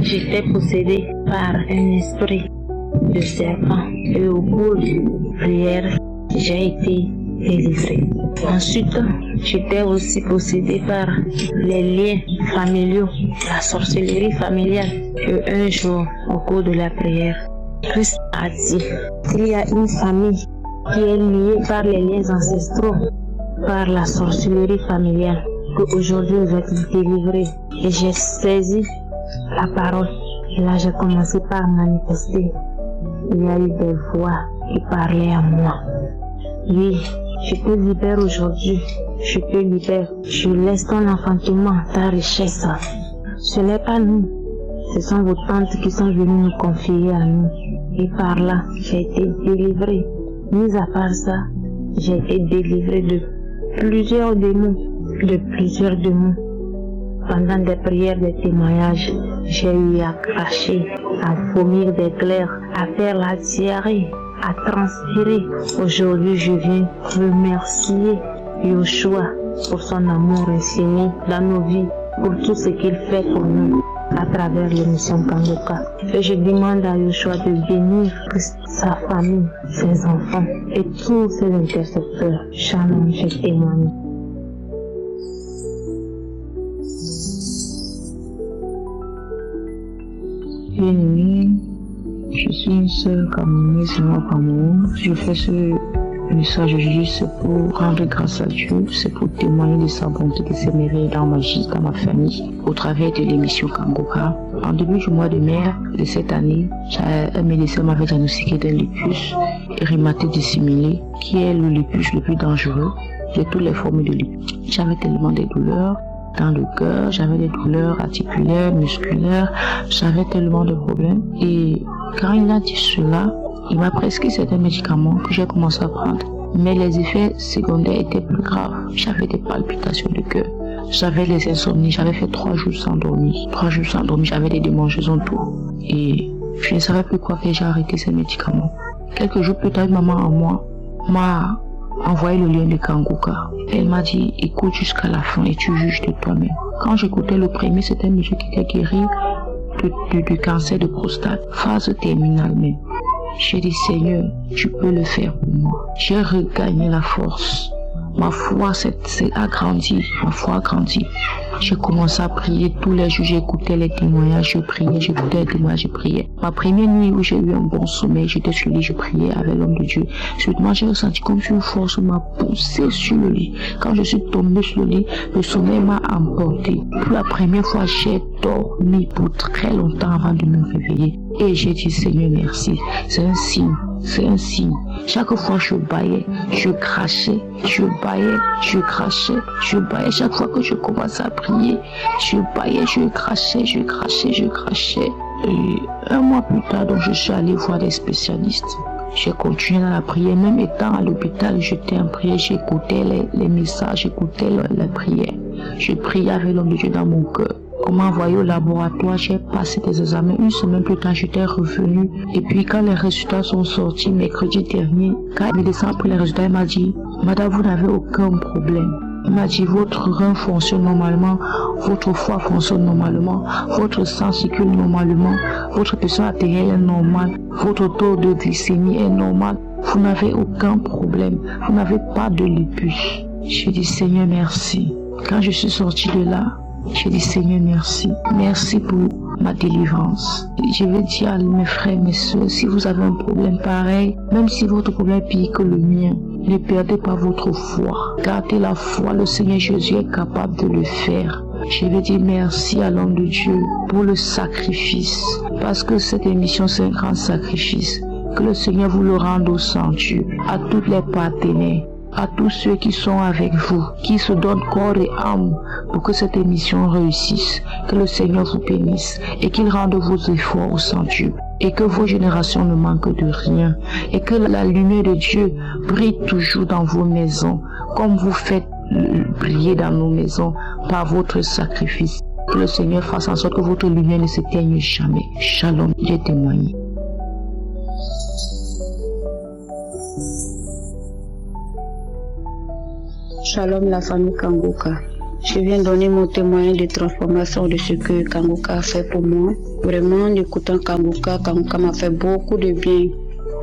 E: J'étais possédée par un esprit de serpent et au cours de prière, j'ai été délivrée. Ensuite, j'étais aussi possédée par les liens familiaux, la sorcellerie familiale. Et un jour, au cours de la prière, Christ a dit qu'il y a une famille qui est liée par les liens ancestraux, par la sorcellerie familiale, qu'aujourd'hui vous êtes délivrés. Et j'ai saisi la parole. Et là, j'ai commencé par manifester. Il y a eu des voix qui parlaient à moi. Oui, je te libère aujourd'hui. Je te libère. Je laisse ton enfantement, ta richesse. Ce n'est pas nous. Ce sont vos tantes qui sont venues nous confier à nous. Et par là, j'ai été délivrée. Mis à part ça, j'ai été délivrée de plusieurs démons. Pendant des prières, des témoignages, j'ai eu à cracher, à vomir des glaires, à faire la diarrhée, à transpirer. Aujourd'hui, je viens remercier Yoshua pour son amour infini dans nos vies, pour tout ce qu'il fait pour nous à travers l'émission Kangoka. Et je demande à Yoshua de bénir sa famille, ses enfants et tous ses intercesseurs. Shalom, je témoigne. Bien-aimé, je suis une sœur camerounaise au Cameroun. Je fais ce message aujourd'hui, c'est pour rendre grâce à Dieu, c'est pour témoigner de sa bonté, de ses merveilles dans ma vie, dans ma famille, au travers de l'émission Kangoka. En début du mois de mai de cette année, un médecin m'avait diagnostiqué d'un lupus érymatique dissimulé, qui est le lupus le plus dangereux de toutes les formes de lupus. J'avais tellement de douleurs dans le cœur, j'avais des douleurs articulaires, musculaires, j'avais tellement de problèmes. Et quand il a dit cela, il m'a prescrit certains médicaments que j'ai commencé à prendre. Mais les effets secondaires étaient plus graves. J'avais des palpitations de cœur, j'avais les insomnies, j'avais fait 3 jours sans dormir. 3 jours sans dormir, j'avais des démangeaisons tout. Et je ne savais plus quoi faire, j'ai arrêté ces médicaments. Quelques jours plus tard, une maman à moi m'a envoyé le lien de Kangoka. Elle m'a dit, écoute jusqu'à la fin et tu juges de toi-même. Quand j'écoutais le premier, c'était un monsieur qui était guéri du cancer de prostate, phase terminale même. J'ai dit, Seigneur, tu peux le faire pour moi. J'ai regagné la force. Ma foi s'est agrandie, ma foi a grandi. J'ai commencé à prier tous les jours, j'écoutais les témoignages, je priais, j'écoutais les témoignages, je priais. Ma première nuit où j'ai eu un bon sommeil, j'étais sur le lit, je priais avec l'homme de Dieu. Subitement, j'ai ressenti comme si une force m'a poussé sur le lit. Quand je suis tombée sur le lit, le sommeil m'a emporté. Pour la première fois, j'ai dormi pour très longtemps avant de me réveiller. Et j'ai dit, Seigneur, merci. C'est un signe. C'est un signe. Chaque fois je baillais, je crachais, je baillais, je crachais, je baillais. Chaque fois que je commençais à prier, je baillais, je crachais, je crachais, je crachais. Et un mois plus tard, donc je suis allé voir des spécialistes. J'ai continué dans la prière, même étant à l'hôpital, j'étais en prière, j'écoutais les messages, j'écoutais la prière. Je priais avec l'homme de Dieu dans mon cœur. On m'a envoyé au laboratoire, j'ai passé des examens. Une semaine plus tard, j'étais revenue. Et puis quand les résultats sont sortis, mercredi dernier, quand le médecin a pris les résultats, il m'a dit, Madame, vous n'avez aucun problème. Il m'a dit, votre rein fonctionne normalement, votre foie fonctionne normalement, votre sang circule normalement, votre pression artérielle est normale, votre taux de glycémie est normal. Vous n'avez aucun problème, vous n'avez pas de lupus. Je dis, Seigneur, merci. Quand je suis sortie de là, je dis, Seigneur, merci. Merci pour ma délivrance. Je veux dire à mes frères, mes soeurs, si vous avez un problème pareil, même si votre problème est pire que le mien, ne perdez pas votre foi. Gardez la foi, le Seigneur Jésus est capable de le faire. Je veux dire merci à l'homme de Dieu pour le sacrifice, parce que cette émission c'est un grand sacrifice. Que le Seigneur vous le rende au centre, à tous les partenaires. à tous ceux qui sont avec vous, qui se donnent corps et âme pour que cette émission réussisse. Que le Seigneur vous bénisse et qu'il rende vos efforts au sein de Dieu. Et que vos générations ne manquent de rien. Et que la lumière de Dieu brille toujours dans vos maisons, comme vous faites briller dans nos maisons par votre sacrifice. Que le Seigneur fasse en sorte que votre lumière ne s'éteigne jamais. Shalom, Dieu témoigne.
F: Shalom la famille Kangoka. Je viens donner mon témoignage de transformation de ce que Kangoka a fait pour moi. Vraiment, en écoutant Kangoka m'a fait beaucoup de bien,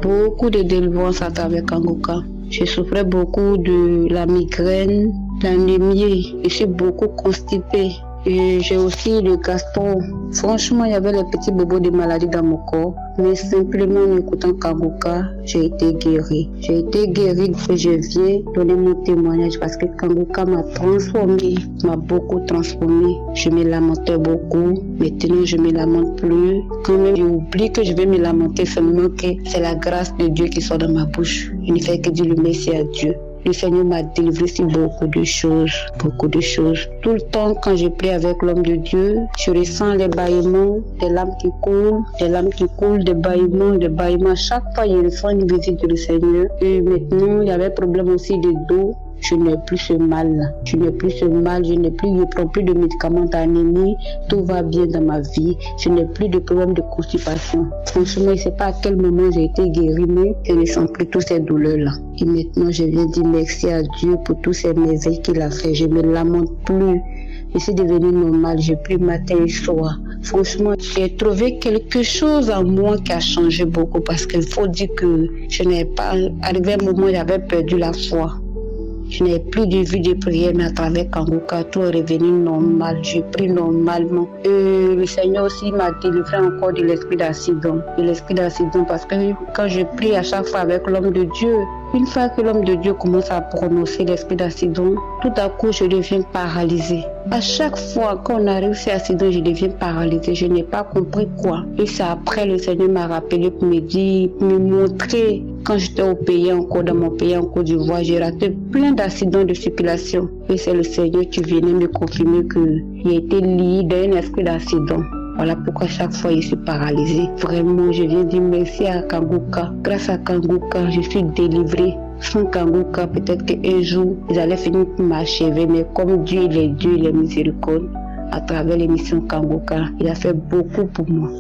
F: beaucoup de délivrance à travers Kangoka. Je souffrais beaucoup de la migraine, l'anémie, je suis beaucoup constipée. Et j'ai aussi le gastro. Franchement, il y avait les petits bobos de maladies dans mon corps. Mais simplement en écoutant Kangoka, j'ai été guérie. J'ai été guérie et je viens donner mon témoignage parce que Kangoka m'a transformée, m'a beaucoup transformée. Je me lamentais beaucoup. Maintenant, je me lamente plus. Quand même, j'oublie que je vais me lamenter seulement que c'est la grâce de Dieu qui sort de ma bouche. Je ne fais que dire le merci à Dieu. Le Seigneur m'a délivré sur beaucoup de choses, beaucoup de choses. Tout le temps, quand je prie avec l'homme de Dieu, je ressens les bâillements, des larmes qui coulent, des bâillements. Chaque fois, je ressens une visite du Seigneur. Et maintenant, il y avait problème aussi de dos. Je n'ai plus ce mal-là. Je ne prends plus de médicaments d'anémie. Tout va bien dans ma vie. Je n'ai plus de problème de constipation. Franchement, je ne sais pas à quel moment j'ai été guérie, mais je ne sens plus toutes ces douleurs-là. Et maintenant, je viens dire merci à Dieu pour tous ces merveilles qu'il a fait. Je ne me lamente plus. Je suis devenue normale. Je prie matin et soir. Franchement, j'ai trouvé quelque chose en moi qui a changé beaucoup parce qu'il faut dire que je n'ai pas... Arrivé un moment où j'avais perdu la foi. Je n'ai plus de vue de prière, mais à travers Kangoka, tout est revenu normal. Je prie normalement. Le Seigneur aussi m'a délivré encore de l'esprit d'accident. Parce que quand je prie à chaque fois avec l'homme de Dieu, une fois que l'homme de Dieu commence à prononcer l'esprit d'accident, tout à coup, je deviens paralysée. À chaque fois qu'on arrive sur l'accident, je deviens paralysée. Je n'ai pas compris quoi. Et c'est après le Seigneur m'a rappelé pour me dire, pour me montrer. Quand j'étais au pays encore, dans mon pays en Côte d'Ivoire, j'ai raté plein d'accidents de circulation. Et c'est le Seigneur qui venait me confirmer que j'ai été lié d'un esprit d'accident. Voilà pourquoi chaque fois je suis paralysée. Vraiment, je viens dire merci à Kangoka. Grâce à Kangoka, je suis délivrée. Sans Kangoka, peut-être qu'un jour, ils allaient finir pour m'achever. Mais comme Dieu, il est miséricorde. À travers l'émission Kangoka, il a fait beaucoup pour moi.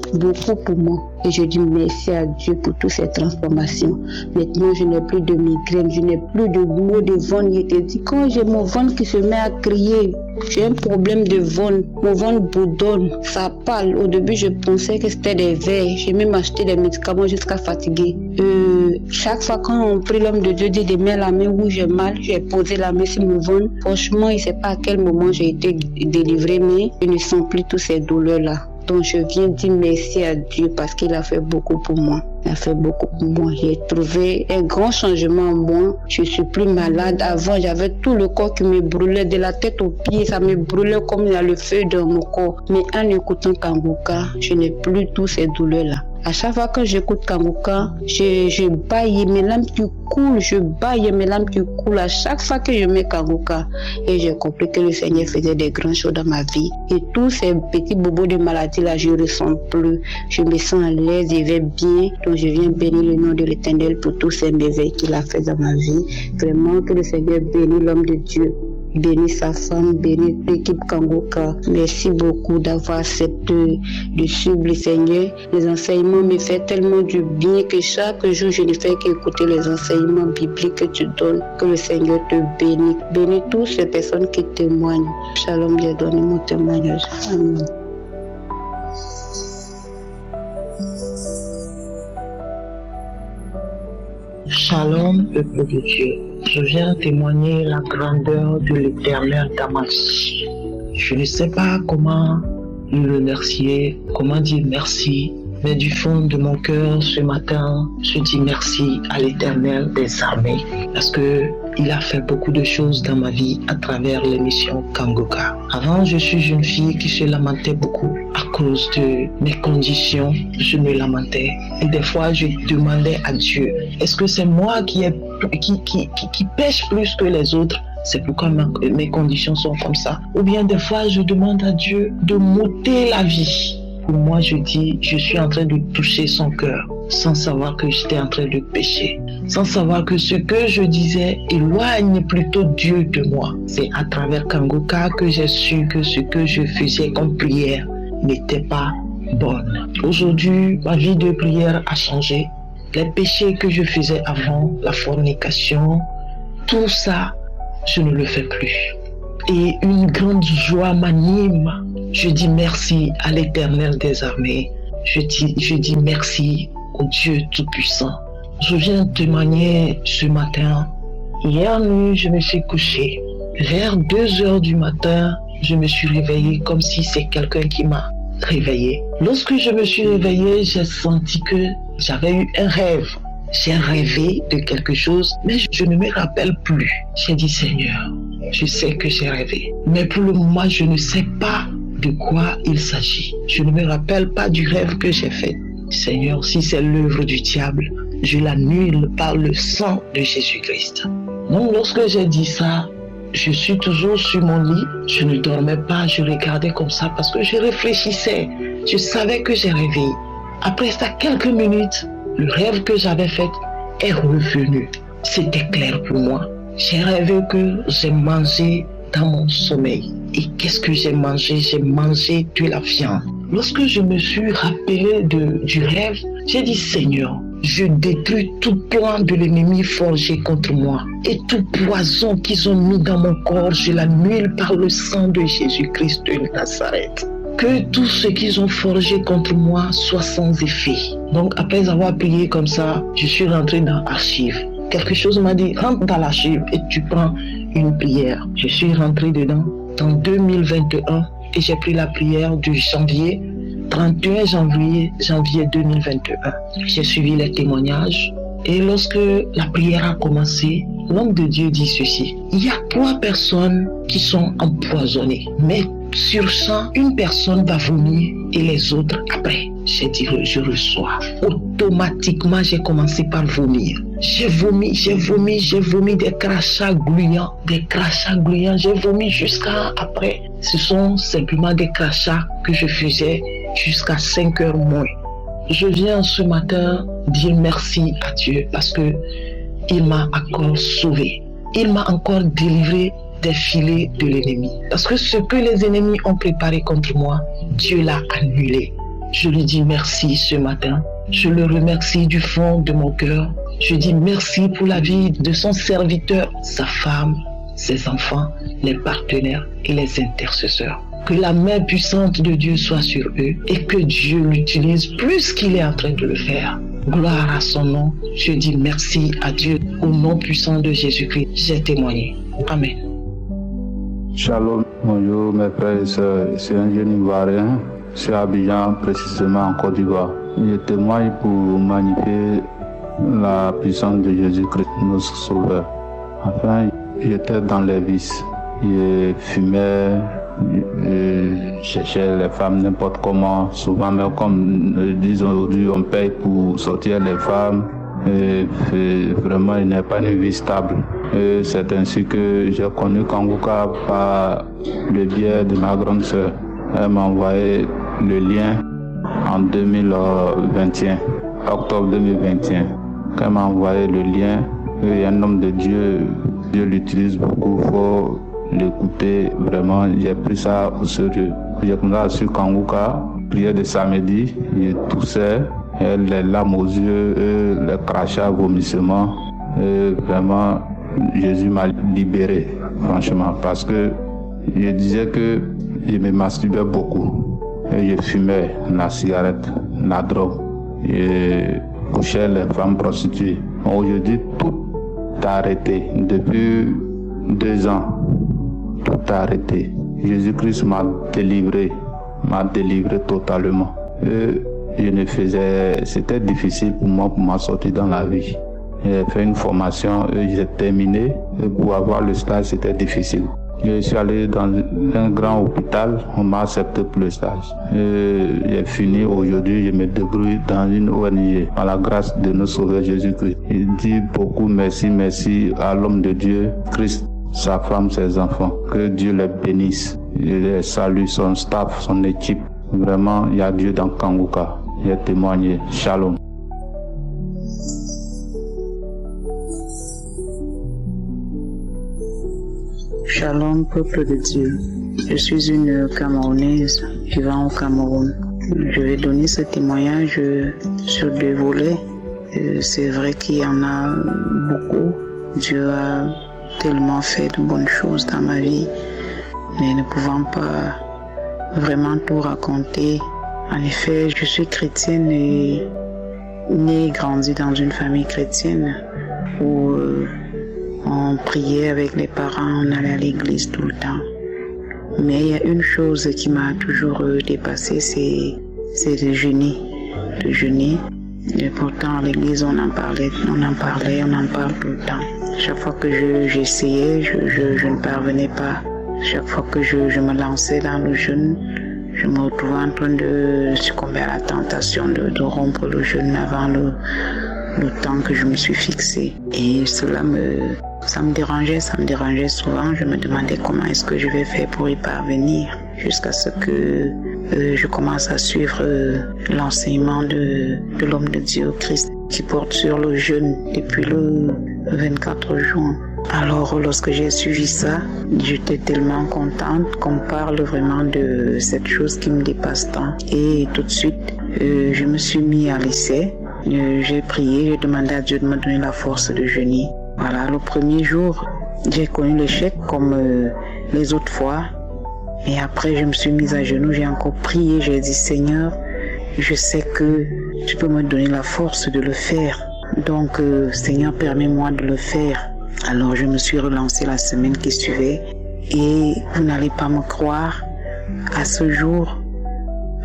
F: Et je dis merci à Dieu pour toutes ces transformations. Maintenant, je n'ai plus de migraine, je n'ai plus de maux de ventre. Je te dis, quand j'ai mon ventre qui se met à crier, j'ai un problème de ventre. Mon ventre bourdonne, ça parle. Au début, je pensais que c'était des vers. J'ai même acheté des médicaments jusqu'à fatiguer. Chaque fois quand on prie l'homme de Dieu, dit de mettre la main où j'ai mal, j'ai posé la main sur mon ventre. Franchement, il ne sait pas à quel moment j'ai été délivrée, mais je ne sens plus toutes ces douleurs-là. Donc je viens dire merci à Dieu parce qu'il a fait beaucoup pour moi. J'ai trouvé un grand changement en moi. Je suis plus malade. Avant, j'avais tout le corps qui me brûlait de la tête aux pieds. Ça me brûlait comme il y a le feu dans mon corps. Mais en écoutant Kangoka, je n'ai plus toutes ces douleurs-là. À chaque fois que j'écoute Kangoka, je baille, mes larmes qui coulent. À chaque fois que je mets Kangoka, et j'ai compris que le Seigneur faisait des grandes choses dans ma vie. Et tous ces petits bobos de maladie là, je ne ressens plus. Je me sens à l'aise, je vais bien. Donc je viens bénir le nom de l'Éternel pour tous ces merveilles qu'il a fait dans ma vie. Vraiment que le Seigneur bénisse l'homme de Dieu. Bénis sa femme, bénis l'équipe Kangoka. Merci beaucoup d'avoir accepté de suivre le Seigneur. Les enseignements me font tellement du bien que chaque jour je ne fais qu'écouter les enseignements bibliques que tu donnes. Que le Seigneur te bénisse. Bénis toutes ces personnes qui témoignent. Shalom, j'ai donné mon témoignage. Amen.
I: Shalom, peuple de Dieu. Je viens témoigner la grandeur de l'Éternel dans ma vie. Je ne sais pas comment le remercier, comment dire merci, mais du fond de mon cœur, ce matin, je dis merci à l'Éternel des armées parce que il a fait beaucoup de choses dans ma vie à travers l'émission Kangoka. Avant, je suis une fille qui se lamentait beaucoup à cause de mes conditions. Je me lamentais. Et des fois, je demandais à Dieu, est-ce que c'est moi qui ai qui pêche plus que les autres. C'est pourquoi mes conditions sont comme ça. Ou bien des fois, je demande à Dieu de m'ôter la vie. Pour moi, je dis, je suis en train de toucher son cœur, sans savoir que j'étais en train de pécher, sans savoir que ce que je disais éloigne plutôt Dieu de moi. C'est à travers Kangoka que j'ai su que ce que je faisais comme prière n'était pas bonne. Aujourd'hui, ma vie de prière a changé. Les péchés que je faisais avant, la fornication, tout ça, je ne le fais plus. Et une grande joie m'anime. Je dis merci à l'Éternel des armées. Je dis merci au Dieu Tout-Puissant. Je viens témoigner ce matin. Hier nuit, je me suis couché. Vers 2 heures du matin, je me suis réveillé comme si c'est quelqu'un qui m'a réveillé. Lorsque je me suis réveillé, j'ai senti que j'avais eu un rêve. J'ai rêvé de quelque chose, mais je ne me rappelle plus. J'ai dit, Seigneur, je sais que j'ai rêvé, mais pour le moment, je ne sais pas de quoi il s'agit. Je ne me rappelle pas du rêve que j'ai fait. Seigneur, si c'est l'œuvre du diable, je l'annule par le sang de Jésus-Christ. Donc, lorsque j'ai dit ça, je suis toujours sur mon lit. Je ne dormais pas, je regardais comme ça parce que je réfléchissais. Je savais que j'ai rêvé. Après ça, quelques minutes, le rêve que j'avais fait est revenu. C'était clair pour moi. J'ai rêvé que j'ai mangé dans mon sommeil. Et qu'est-ce que j'ai mangé? J'ai mangé de la viande. Lorsque je me suis rappelé du rêve, j'ai dit, Seigneur, je détruis tout plan de l'ennemi forgé contre moi. Et tout poison qu'ils ont mis dans mon corps, je l'annule par le sang de Jésus-Christ de Nazareth. Que tout ce qu'ils ont forgé contre moi soit sans effet. Donc après avoir prié comme ça, je suis rentré dans l'archive. Quelque chose m'a dit, rentre dans l'archive et tu prends une prière. Je suis rentré dedans en 2021 et j'ai pris la prière du 31 janvier 2021. J'ai suivi les témoignages et lorsque la prière a commencé, l'homme de Dieu dit ceci. Il y a 3 personnes qui sont empoisonnées, mais sur 100, une personne va vomir et les autres après. J'ai dit, je reçois. Automatiquement, j'ai commencé par vomir. J'ai vomi des crachats gluants. J'ai vomi jusqu'à après. Ce sont simplement des crachats que je faisais jusqu'à 5 heures moins. Je viens ce matin dire merci à Dieu parce que il m'a encore sauvé. Il m'a encore délivré des filets de l'ennemi. Parce que ce que les ennemis ont préparé contre moi, Dieu l'a annulé. Je lui dis merci ce matin. Je le remercie du fond de mon cœur. Je dis merci pour la vie de son serviteur, sa femme, ses enfants, les partenaires et les intercesseurs. Que la main puissante de Dieu soit sur eux et que Dieu l'utilise plus qu'il est en train de le faire. Gloire à son nom. Je dis merci à Dieu. Au nom puissant de Jésus-Christ, j'ai témoigné. Amen.
J: Shalom, bonjour mes frères et sœurs, c'est un jeune Ivoirien, c'est à Abidjan, précisément en Côte d'Ivoire. Je témoigne pour magnifier la puissance de Jésus-Christ, notre Sauveur. Enfin, j'étais dans les vices, je fumais, je cherchais les femmes n'importe comment, souvent même comme disent aujourd'hui, on paye pour sortir les femmes. Et vraiment, il n'est pas une vie stable. Et c'est ainsi que j'ai connu Kangoka par le biais de ma grande sœur. Elle m'a envoyé le lien en 2021, octobre 2021. Quand elle m'a envoyé le lien, il y a un homme de Dieu, Dieu l'utilise beaucoup, il faut l'écouter. Vraiment, j'ai pris ça au sérieux. J'ai commencé sur Kangoka, prière de samedi, je toussais. Les larmes aux yeux, les crachats, vomissements. Vraiment, Jésus m'a libéré, franchement, parce que je disais que je me masturbais beaucoup. Et je fumais la cigarette, la drogue. Je couchais les femmes prostituées. Aujourd'hui, tout a arrêté. Depuis 2 ans, tout a arrêté. Jésus-Christ m'a délivré totalement. C'était difficile pour moi pour m'en sortir dans la vie. J'ai fait une formation, j'ai terminé. Et pour avoir le stage, c'était difficile. Je suis allé dans un grand hôpital, on m'a accepté pour le stage. J'ai fini aujourd'hui, je me débrouille dans une ONG, par la grâce de notre Sauveur Jésus-Christ. Il dit beaucoup merci à l'homme de Dieu, Christ, sa femme, ses enfants. Que Dieu les bénisse. Il salue son staff, son équipe. Vraiment, il y a Dieu dans Kanguka. J'ai témoigné. Shalom.
K: Shalom, peuple de Dieu. Je suis une Camerounaise vivant au Cameroun. Je vais donner ce témoignage sur 2 volets. C'est vrai qu'il y en a beaucoup. Dieu a tellement fait de bonnes choses dans ma vie, mais ne pouvant pas vraiment tout raconter. En effet, je suis chrétienne et née et grandie dans une famille chrétienne où on priait avec les parents, on allait à l'église tout le temps. Mais il y a une chose qui m'a toujours dépassée, c'est de jeûner. Et pourtant, à l'église, on en parle tout le temps. Chaque fois que j'essayais, je ne parvenais pas. Chaque fois que je me lançais dans le jeûne, je me retrouvais en train de succomber à la tentation de rompre le jeûne avant le temps que je me suis fixé. Et cela ça me dérangeait souvent. Je me demandais comment est-ce que je vais faire pour y parvenir, jusqu'à ce que je commence à suivre l'enseignement de l'homme de Dieu, Christ, qui porte sur le jeûne depuis le 24 juin. Alors, lorsque j'ai suivi ça, j'étais tellement contente qu'on parle vraiment de cette chose qui me dépasse tant. Et tout de suite, je me suis mis à l'essai. J'ai prié, j'ai demandé à Dieu de me donner la force de jeûner. Voilà, le premier jour, j'ai connu l'échec comme les autres fois. Et après, je me suis mise à genoux, j'ai encore prié, j'ai dit, Seigneur, je sais que tu peux me donner la force de le faire. Donc, Seigneur, permets-moi de le faire. Alors, je me suis relancée la semaine qui suivait. Et vous n'allez pas me croire, à ce jour,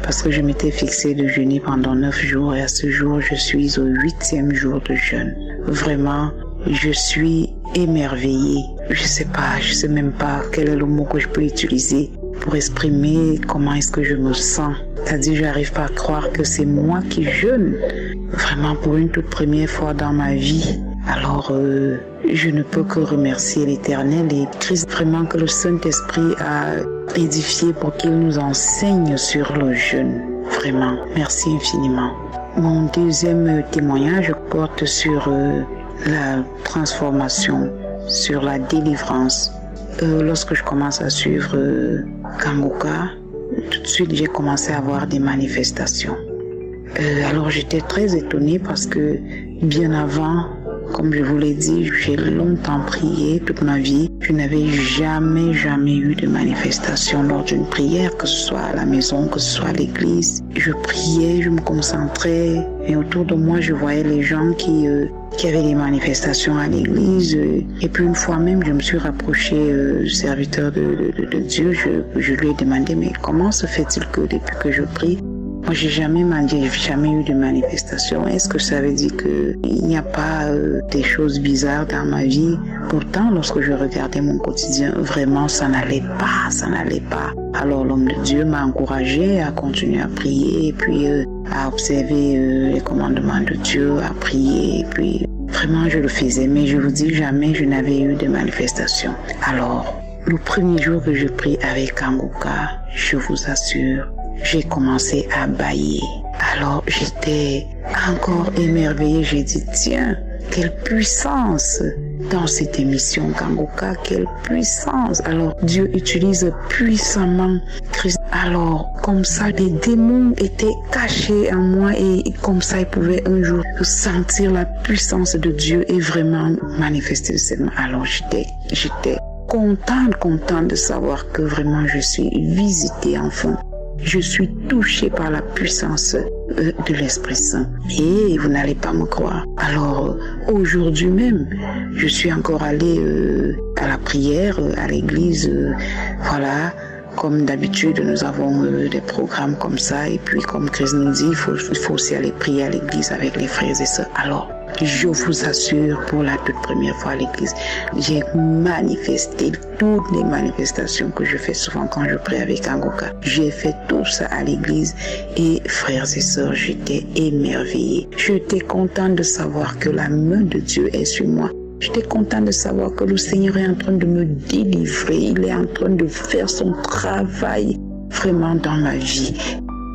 K: parce que je m'étais fixée de jeûner pendant 9 jours. Et à ce jour, je suis au 8e jour de jeûne. Vraiment, je suis émerveillée. Je sais même pas quel est le mot que je peux utiliser pour exprimer comment est-ce que je me sens. C'est-à-dire, je n'arrive pas à croire que c'est moi qui jeûne. Vraiment, pour une toute première fois dans ma vie. Alors, je ne peux que remercier l'Éternel et Christ, vraiment que le Saint-Esprit a édifié pour qu'il nous enseigne sur le jeûne. Vraiment, merci infiniment. Mon deuxième témoignage porte sur la transformation, sur la délivrance. Lorsque je commence à suivre Kanguka, tout de suite j'ai commencé à avoir des manifestations. Alors j'étais très étonnée parce que bien avant, comme je vous l'ai dit, j'ai longtemps prié toute ma vie. Je n'avais jamais eu de manifestation lors d'une prière, que ce soit à la maison, que ce soit à l'église. Je priais, je me concentrais et autour de moi, je voyais les gens qui avaient des manifestations à l'église. Et puis une fois même, je me suis rapprochée du serviteur de Dieu. Je lui ai demandé, mais comment se fait-il que depuis que je prie, moi, j'ai jamais eu de manifestation. Est-ce que ça veut dire qu'il n'y a pas des choses bizarres dans ma vie? Pourtant, lorsque je regardais mon quotidien, vraiment, ça n'allait pas. Alors, l'homme de Dieu m'a encouragé à continuer à prier et puis à observer les commandements de Dieu, à prier. Et puis, vraiment, je le faisais. Mais je vous dis, jamais je n'avais eu de manifestation. Alors, le premier jour que je prie avec Kanguka, je vous assure, j'ai commencé à bâiller. Alors j'étais encore émerveillée. J'ai dit, tiens, quelle puissance dans cette émission Kanguka, quelle puissance. Alors Dieu utilise puissamment Christ. Alors comme ça, des démons étaient cachés en moi et comme ça, ils pouvaient un jour sentir la puissance de Dieu et vraiment manifester cette main. Alors j'étais contente de savoir que vraiment je suis visitée enfin. Je suis touchée par la puissance de l'Esprit Saint. Et vous n'allez pas me croire. Alors, aujourd'hui même, je suis encore allée à la prière, à l'église. Voilà, comme d'habitude, nous avons des programmes comme ça. Et puis, comme Christ nous dit, il faut aussi aller prier à l'église avec les frères et sœurs. Alors, Je vous assure, pour la toute première fois à l'église, j'ai manifesté toutes les manifestations que je fais souvent quand je prie avec Kanguka. J'ai fait tout ça à l'église et frères et sœurs, j'étais émerveillée. J'étais contente de savoir que la main de Dieu est sur moi. J'étais contente de savoir que le Seigneur est en train de me délivrer. Il est en train de faire son travail vraiment dans ma vie.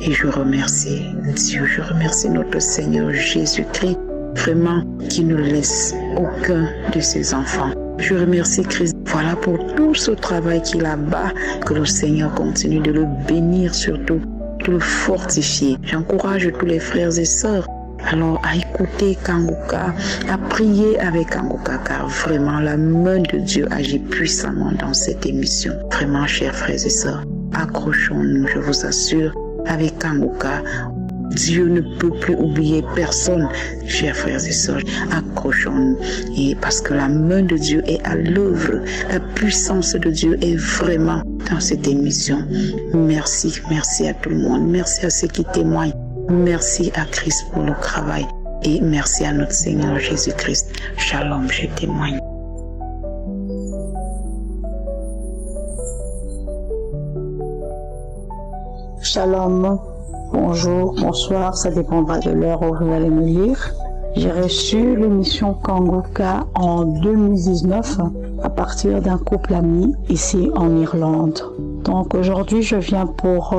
K: Et je remercie Dieu, je remercie notre Seigneur Jésus-Christ, vraiment, qui ne laisse aucun de ses enfants. Je remercie Christ, voilà, pour tout ce travail qu'il abat, que le Seigneur continue de le bénir surtout, de le fortifier. J'encourage tous les frères et sœurs alors à écouter Kanguka, à prier avec Kanguka, car vraiment la main de Dieu agit puissamment dans cette émission. Vraiment, chers frères et sœurs, accrochons-nous, je vous assure, avec Kanguka, Dieu ne peut plus oublier personne, chers frères et sœurs. Accrochons-nous, et parce que la main de Dieu est à l'œuvre, la puissance de Dieu est vraiment dans cette émission. Merci, merci à tout le monde, merci à ceux qui témoignent, merci à Christ pour le travail et merci à notre Seigneur Jésus-Christ. Shalom, je témoigne.
F: Shalom, bonjour, bonsoir, ça dépendra de l'heure où vous allez me lire. J'ai reçu l'émission Kanguka en 2019 à partir d'un couple ami ici en Irlande. Donc aujourd'hui, je viens pour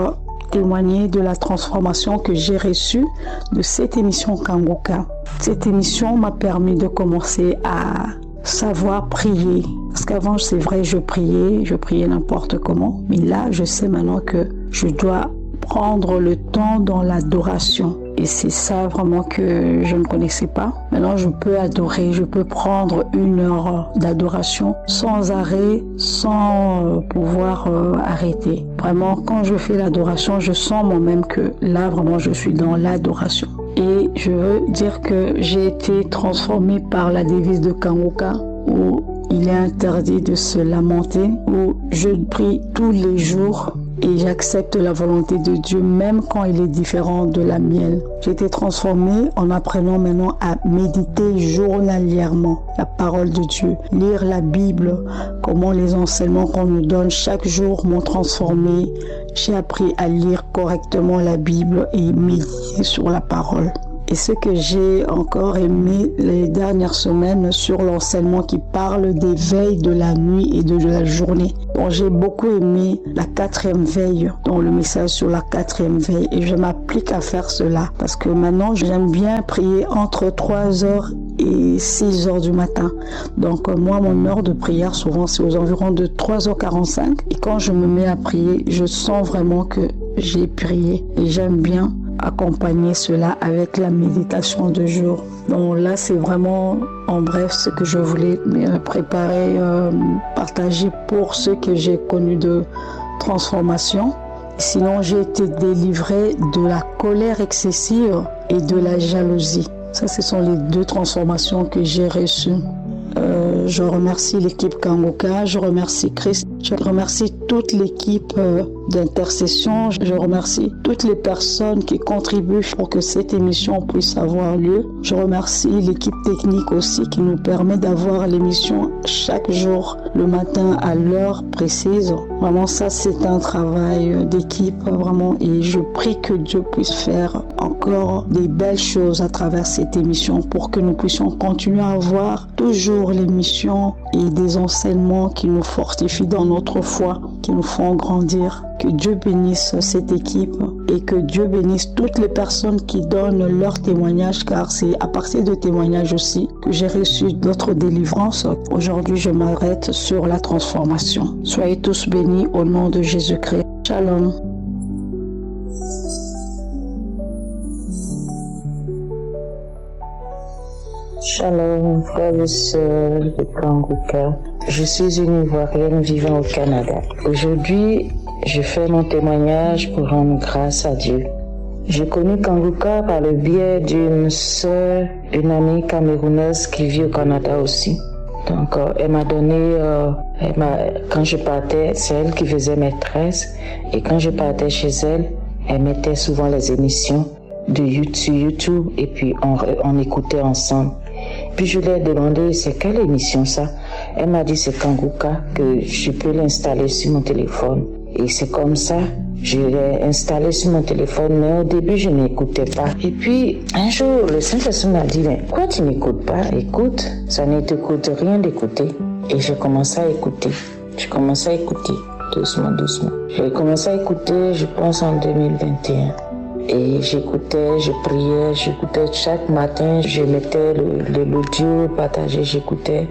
F: témoigner de la transformation que j'ai reçue de cette émission Kanguka. Cette émission m'a permis de commencer à savoir prier. Parce qu'avant, c'est vrai, je priais n'importe comment. Mais là, je sais maintenant que je dois prendre le temps dans l'adoration. Et c'est ça vraiment que je ne connaissais pas. Maintenant, je peux adorer, je peux prendre 1 heure d'adoration sans arrêt, sans pouvoir arrêter. Vraiment, quand je fais l'adoration, je sens moi-même que là, vraiment, je suis dans l'adoration. Et je veux dire que j'ai été transformée par la devise de Kanguka, où il est interdit de se lamenter, où je prie tous les jours et j'accepte la volonté de Dieu même quand il est différent de la mienne. J'ai été transformée en apprenant maintenant à méditer journalièrement la parole de Dieu, lire la Bible, comment les enseignements qu'on nous donne chaque jour m'ont transformée. J'ai appris à lire correctement la Bible et méditer sur la parole. Et ce que j'ai encore aimé les dernières semaines sur l'enseignement qui parle des veilles de la nuit et de la journée. Donc j'ai beaucoup aimé la 4e veille, donc le message sur la 4e veille. Et je m'applique à faire cela parce que maintenant j'aime bien prier entre 3h et 6h du matin. Donc moi, mon heure de prière souvent c'est aux environs de 3h45. Et quand je me mets à prier, je sens vraiment que j'ai prié. Et j'aime bien accompagner cela avec la méditation de jour. Donc là, c'est vraiment en bref ce que je voulais préparer, partager pour ceux que j'ai connus de transformation. Sinon, j'ai été délivrée de la colère excessive et de la jalousie. Ça, ce sont les 2 transformations que j'ai reçues. Je remercie l'équipe Kanguka, je remercie Christ, je remercie toute l'équipe d'intercession, je remercie toutes les personnes qui contribuent pour que cette émission puisse avoir lieu. Je remercie l'équipe technique aussi qui nous permet d'avoir l'émission chaque jour le matin à l'heure précise. Vraiment, ça c'est un travail d'équipe vraiment et je prie que Dieu puisse faire encore des belles choses à travers cette émission pour que nous puissions continuer à avoir toujours l'émission et des enseignements qui nous fortifient dans notre foi, qui nous font grandir. Que Dieu bénisse cette équipe et que Dieu bénisse toutes les personnes qui donnent leur témoignage, car c'est à partir de témoignages aussi que j'ai reçu d'autres délivrances. Aujourd'hui, je m'arrête sur la transformation. Soyez tous bénis au nom de Jésus-Christ. Shalom.
K: Shalom, frères et sœurs de Kanguka. Je suis une Ivoirienne vivant au Canada. Aujourd'hui, je fais mon témoignage pour rendre grâce à Dieu. J'ai connu Kanguka par le biais d'une sœur, une amie camerounaise qui vit au Canada aussi. Donc, elle m'a donné, quand je partais, c'est elle qui faisait mes tresses. Et quand je partais chez elle, elle mettait souvent les émissions de YouTube et puis on écoutait ensemble. Puis je lui ai demandé c'est quelle émission ça. Elle m'a dit c'est Kanguka, que je peux l'installer sur mon téléphone. Et c'est comme ça, je l'ai installé sur mon téléphone, mais au début je n'écoutais pas. Et puis un jour, le Saint-Esprit m'a dit mais pourquoi tu n'écoutes pas? Écoute, ça ne te coûte rien d'écouter. Et j'ai commencé à écouter. Doucement. J'ai commencé à écouter, je pense en 2021. Et j'écoutais, je priais, j'écoutais chaque matin, je mettais l'audio partagé, j'écoutais.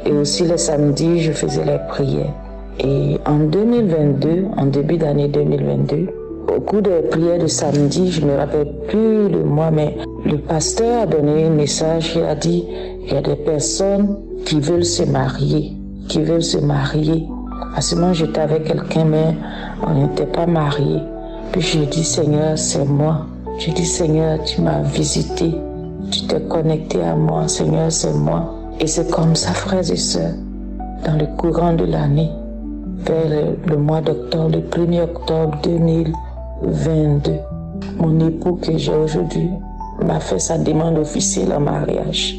K: Et aussi le samedi, je faisais les prières. Et en 2022, en début d'année 2022, au cours des prières de samedi, je ne me rappelle plus le mois, mais le pasteur a donné un message, il a dit, il y a des personnes qui veulent se marier. À ce moment, j'étais avec quelqu'un, mais on n'était pas mariés. Puis j'ai dit, Seigneur, c'est moi. J'ai dit, Seigneur, tu m'as visité. Tu t'es connecté à moi. Seigneur, c'est moi. Et c'est comme ça, frères et sœurs, dans le courant de l'année, vers le mois d'octobre, le 1er octobre 2022, mon époux que j'ai aujourd'hui m'a fait sa demande officielle en mariage.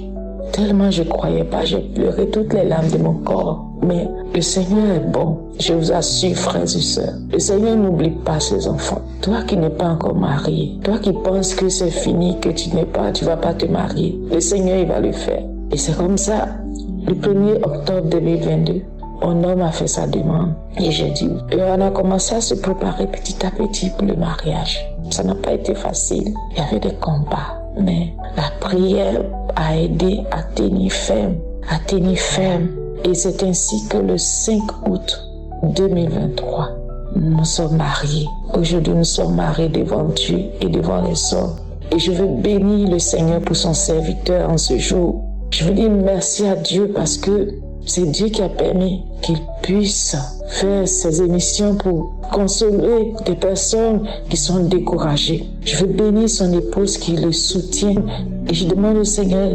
K: Tellement je ne croyais pas, j'ai pleuré toutes les larmes de mon corps. Mais le Seigneur est bon, je vous assure, frères et sœurs. Le Seigneur n'oublie pas ses enfants. Toi qui n'es pas encore marié, toi qui penses que c'est fini, que tu vas pas te marier, le Seigneur, il va le faire. Et c'est comme ça, le 1er octobre 2022, mon homme a fait sa demande. Et j'ai dit, et on a commencé à se préparer petit à petit pour le mariage. Ça n'a pas été facile, il y avait des combats. Mais la prière a aidé à tenir ferme. Et c'est ainsi que le 5 août 2023, nous sommes mariés. Aujourd'hui, nous sommes mariés devant Dieu et devant les hommes. Et je veux bénir le Seigneur pour son serviteur en ce jour. Je veux dire merci à Dieu parce que c'est Dieu qui a permis qu'il puisse faire ces émissions pour consoler des personnes qui sont découragées. Je veux bénir son épouse qui le soutient et je demande au Seigneur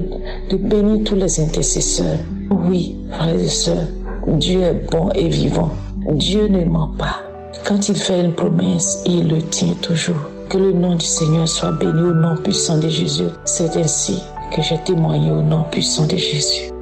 K: de bénir tous les intercesseurs. Oui, frères et sœurs, Dieu est bon et vivant. Dieu ne ment pas. Quand il fait une promesse, il le tient toujours. Que le nom du Seigneur soit béni au nom puissant de Jésus. C'est ainsi que j'ai témoigné au nom puissant de Jésus.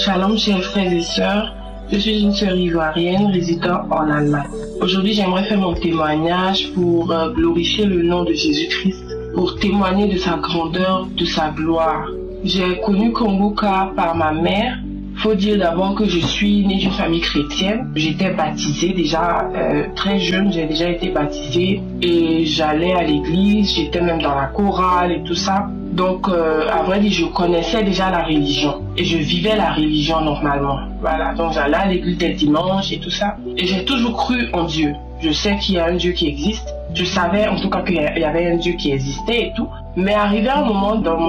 E: Shalom chers frères et sœurs, je suis une sœur ivoirienne résidant en Allemagne. Aujourd'hui j'aimerais faire mon témoignage pour glorifier le nom de Jésus-Christ, pour témoigner de sa grandeur, de sa gloire. J'ai connu Kanguka par ma mère. Faut dire d'abord que je suis née d'une famille chrétienne. J'étais baptisée déjà très jeune, j'ai déjà été baptisée et j'allais à l'église, j'étais même dans la chorale et tout ça. Donc, à vrai dire, je connaissais déjà la religion et je vivais la religion normalement. Voilà, donc j'allais à l'église dès le dimanche et tout ça. Et j'ai toujours cru en Dieu. Je sais qu'il y a un Dieu qui existe. Je savais en tout cas qu'il y avait un Dieu qui existait et tout. Mais arrivé à un moment dans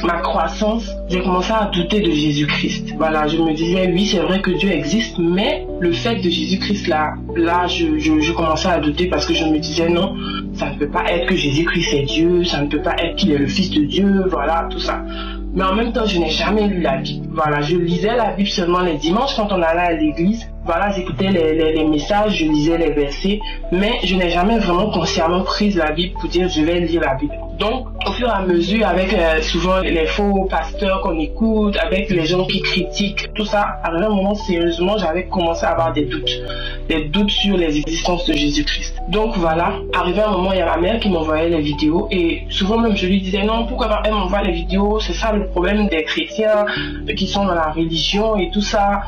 E: ma croissance, j'ai commencé à douter de Jésus-Christ. Voilà, je me disais, oui, c'est vrai que Dieu existe, mais le fait de Jésus-Christ là, je commençais à douter parce que je me disais, non, ça ne peut pas être que Jésus-Christ est Dieu, ça ne peut pas être qu'il est le Fils de Dieu, voilà, tout ça. Mais en même temps, je n'ai jamais lu la Bible. Voilà, je lisais la Bible seulement les dimanches quand on allait à l'église. Voilà, j'écoutais les messages, je lisais les versets, mais je n'ai jamais vraiment consciemment pris la Bible pour dire, je vais lire la Bible. Donc, au fur et à mesure, avec souvent les faux pasteurs qu'on écoute, avec les gens qui critiquent, tout ça, à un moment, sérieusement, j'avais commencé à avoir des doutes sur les existences de Jésus-Christ. Donc voilà, arrivé à un moment, il y a ma mère qui m'envoyait les vidéos et souvent même je lui disais non, pourquoi elle m'envoie les vidéos, c'est ça le problème des chrétiens qui sont dans la religion et tout ça.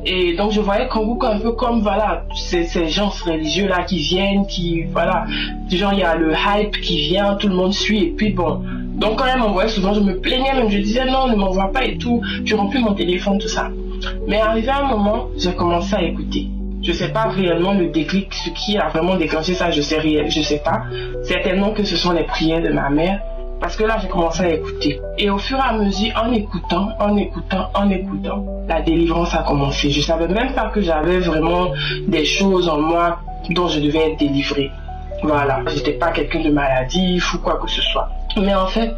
E: Et donc je voyais Kanguka un peu comme voilà ces gens religieux là qui viennent, qui voilà, du genre il y a le hype qui vient, tout le monde suit et puis bon. Donc quand elle m'envoyait souvent je me plaignais même, je disais non ne m'envoie pas et tout, je remplis mon téléphone tout ça. Mais arrivé à un moment j'ai commencé à écouter. Je sais pas réellement le déclic, ce qui a vraiment déclenché ça, je sais pas. Certainement que ce sont les prières de ma mère. Parce que là, j'ai commencé à écouter. Et au fur et à mesure, en écoutant, la délivrance a commencé. Je savais même pas que j'avais vraiment des choses en moi dont je devais être délivrée. Voilà. J'étais pas quelqu'un de maladif ou quoi que ce soit. Mais en fait,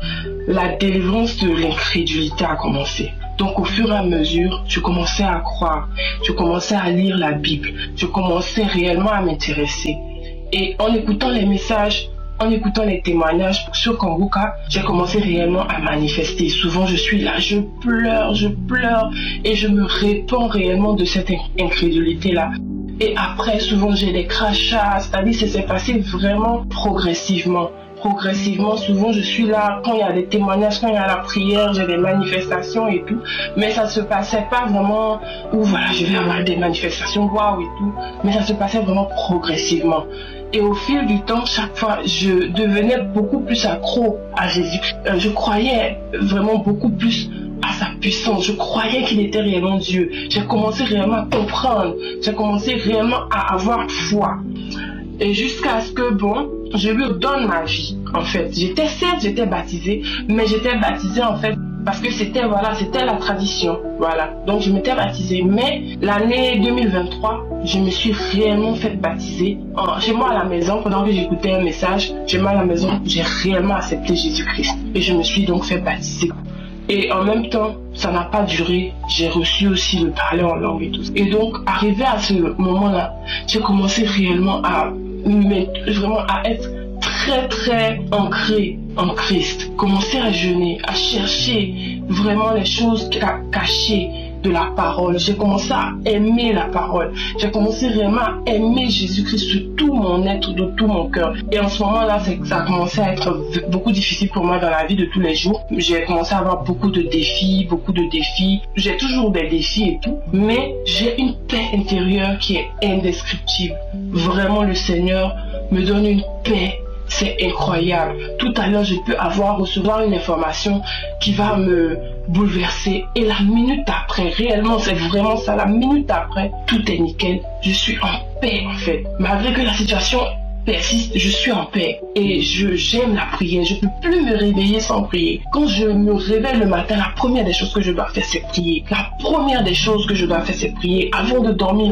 E: la délivrance de l'incrédulité a commencé. Donc au fur et à mesure, je commençais à croire. Je commençais à lire la Bible. Je commençais réellement à m'intéresser.
L: Et en écoutant les messages, en écoutant les témoignages sur Kanguka, j'ai commencé réellement à manifester. Souvent, je suis là, je pleure et je me répands réellement de cette incrédulité-là. Et après, souvent, j'ai des crachats, c'est-à-dire que ça s'est passé vraiment progressivement. Souvent je suis là quand il y a des témoignages, quand il y a la prière, j'ai des manifestations et tout, mais ça se passait pas vraiment où voilà je vais avoir des manifestations waouh et tout, mais ça se passait vraiment progressivement. Et au fil du temps, chaque fois, je devenais beaucoup plus accro à Jésus. Je croyais vraiment beaucoup plus à sa puissance. Je croyais qu'il était réellement Dieu. J'ai commencé réellement à comprendre. J'ai commencé réellement à avoir foi. Et jusqu'à ce que, je lui donne ma vie, en fait. J'étais baptisée, mais j'étais baptisée, en fait, parce que c'était la tradition, voilà. Donc, je m'étais baptisée. Mais l'année 2023, je me suis réellement fait baptiser. Chez moi à la maison, pendant que j'écoutais un message, chez moi à la maison, j'ai réellement accepté Jésus-Christ. Et je me suis donc fait baptiser. Et en même temps, ça n'a pas duré. J'ai reçu aussi le parler en langue et tout. Et donc, arrivé à ce moment-là, j'ai commencé réellement à être très très ancré en Christ. Commencer à jeûner, à chercher vraiment les choses cachées de la parole. J'ai commencé à aimer la parole. J'ai commencé vraiment à aimer Jésus-Christ de tout mon être, de tout mon cœur. Et en ce moment-là, ça a commencé à être beaucoup difficile pour moi dans la vie de tous les jours. J'ai commencé à avoir beaucoup de défis. J'ai toujours des défis et tout, mais j'ai une paix intérieure qui est indescriptible. Vraiment, le Seigneur me donne une paix. C'est incroyable. Tout à l'heure, je peux recevoir une information qui va me bouleverser. Et la minute après, réellement, c'est vraiment ça. La minute après, tout est nickel. Je suis en paix, en fait. Malgré que la situation persiste, je suis en paix. Et j'aime la prière. Je ne peux plus me réveiller sans prier. Quand je me réveille le matin, la première des choses que je dois faire, c'est prier. La première des choses que je dois faire, c'est prier. Avant de dormir,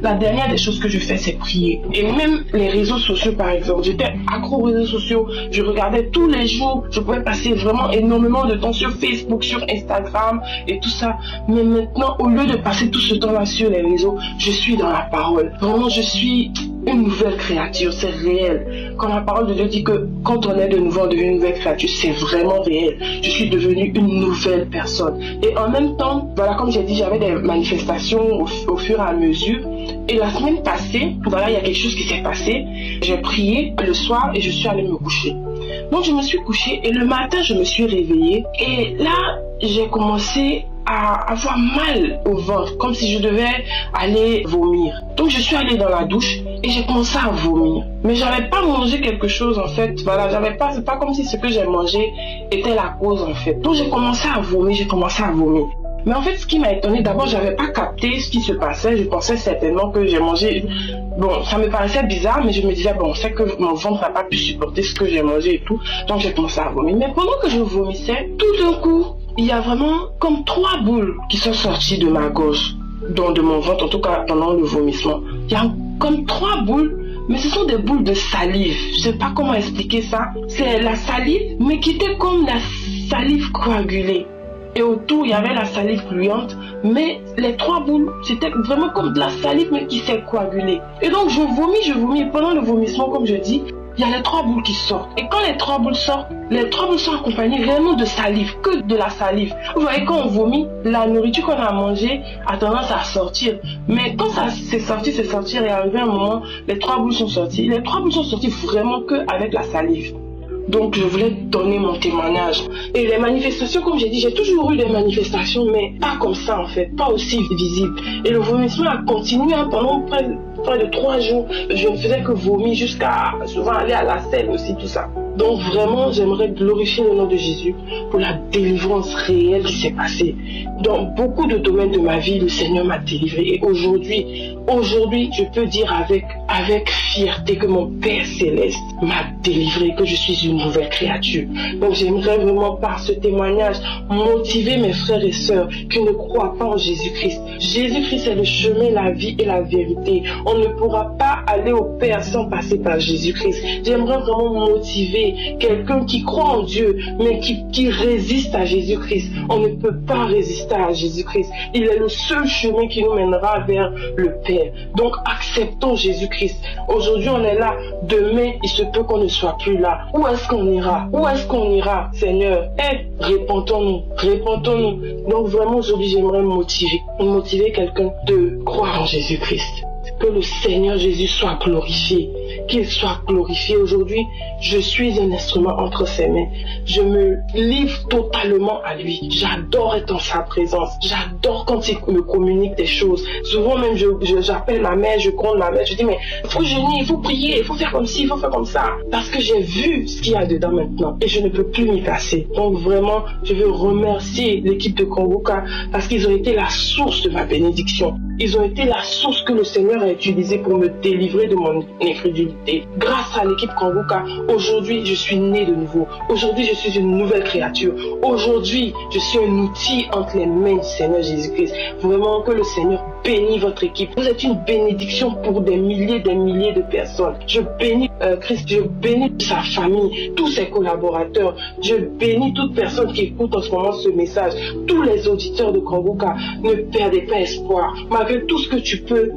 L: la dernière des choses que je fais, c'est prier. Et même les réseaux sociaux, par exemple. J'étais accro aux réseaux sociaux. Je regardais tous les jours. Je pouvais passer vraiment énormément de temps sur Facebook, sur Instagram et tout ça. Mais maintenant, au lieu de passer tout ce temps-là sur les réseaux, je suis dans la parole. Vraiment, je suis une nouvelle créature, c'est réel. Quand la parole de Dieu dit que quand on est de nouveau, on devient une nouvelle créature, c'est vraiment réel. Je suis devenue une nouvelle personne. Et en même temps, voilà, comme j'ai dit, j'avais des manifestations au fur et à mesure. Et la semaine passée, voilà, il y a quelque chose qui s'est passé. J'ai prié le soir et je suis allée me coucher. Donc je me suis couchée et le matin, je me suis réveillée. Et là, j'ai commencé à avoir mal au ventre, comme si je devais aller vomir. Donc je suis allée dans la douche et j'ai commencé à vomir. Mais j'avais pas mangé quelque chose en fait. Voilà, c'est pas comme si ce que j'ai mangé était la cause en fait. Donc j'ai commencé à vomir. Mais en fait, ce qui m'a étonnée, d'abord, j'avais pas capté ce qui se passait. Je pensais certainement que j'ai mangé. Bon, ça me paraissait bizarre, mais je me disais, c'est que mon ventre n'a pas pu supporter ce que j'ai mangé et tout. Donc j'ai commencé à vomir. Mais pendant que je vomissais, tout d'un coup, il y a vraiment comme 3 boules qui sont sorties de ma gorge, de mon ventre, en tout cas pendant le vomissement. Il y a comme 3 boules, mais ce sont des boules de salive. Je sais pas comment expliquer ça. C'est la salive, mais qui était comme la salive coagulée. Et autour, il y avait la salive gluante, mais les 3 boules, c'était vraiment comme de la salive, mais qui s'est coagulée. Et donc, je vomis, et pendant le vomissement, comme je dis, il y a les 3 boules qui sortent. Et quand les 3 boules sortent, les 3 boules sont accompagnées réellement de salive, que de la salive. Vous voyez, quand on vomit, la nourriture qu'on a mangée a tendance à sortir. Mais quand ça c'est sorti, et arrivé un moment, les 3 boules sont sorties. Les 3 boules sont sorties vraiment que avec la salive. Donc je voulais donner mon témoignage. Et les manifestations, comme j'ai dit, j'ai toujours eu des manifestations, mais pas comme ça en fait, pas aussi visibles. Et le vomissement a continué pendant près de 3 jours. Je ne faisais que vomir jusqu'à souvent aller à la selle aussi, tout ça. Donc vraiment, j'aimerais glorifier le nom de Jésus pour la délivrance réelle qui s'est passée. Dans beaucoup de domaines de ma vie, le Seigneur m'a délivré. Et aujourd'hui, je peux dire avec fierté que mon Père Céleste m'a délivré, que je suis une nouvelle créature. Donc j'aimerais vraiment par ce témoignage motiver mes frères et sœurs qui ne croient pas en Jésus-Christ. Jésus-Christ est le chemin, la vie et la vérité. On ne pourra pas aller au Père sans passer par Jésus-Christ. J'aimerais vraiment motiver quelqu'un qui croit en Dieu, mais qui résiste à Jésus-Christ. On ne peut pas résister à Jésus-Christ. Il est le seul chemin qui nous mènera vers le Père. Donc acceptons Jésus-Christ Jésus-Christ. Aujourd'hui, on est là. Demain, il se peut qu'on ne soit plus là. Où est-ce qu'on ira? Où est-ce qu'on ira, Seigneur? Répentons-nous, répentons-nous. Donc vraiment, aujourd'hui, j'aimerais motiver quelqu'un de croire en Jésus-Christ. Que le Seigneur Jésus soit glorifié, qu'il soit glorifié. Aujourd'hui, je suis un instrument entre ses mains. Je me livre totalement à lui. J'adore être en sa présence. J'adore quand il me communique des choses. Souvent même, j'appelle ma mère, je gronde ma mère, je dis mais il faut jeûner, il faut prier, il faut faire comme ci, il faut faire comme ça. Parce que j'ai vu ce qu'il y a dedans maintenant et je ne peux plus m'y passer. Donc vraiment, je veux remercier l'équipe de Kanguka parce qu'ils ont été la source de ma bénédiction. Ils ont été la source que le Seigneur a utilisée pour me délivrer de mon incrédulité. Grâce à l'équipe Kanguka, aujourd'hui, je suis né de nouveau. Aujourd'hui, je suis une nouvelle créature. Aujourd'hui, je suis un outil entre les mains du Seigneur Jésus-Christ. Vraiment que le Seigneur bénisse votre équipe. Vous êtes une bénédiction pour des milliers de personnes. Je bénis Christ, je bénis sa famille, tous ses collaborateurs. Je bénis toute personne qui écoute en ce moment ce message. Tous les auditeurs de Kanguka, ne perdez pas espoir. Malgré tout ce que tu peux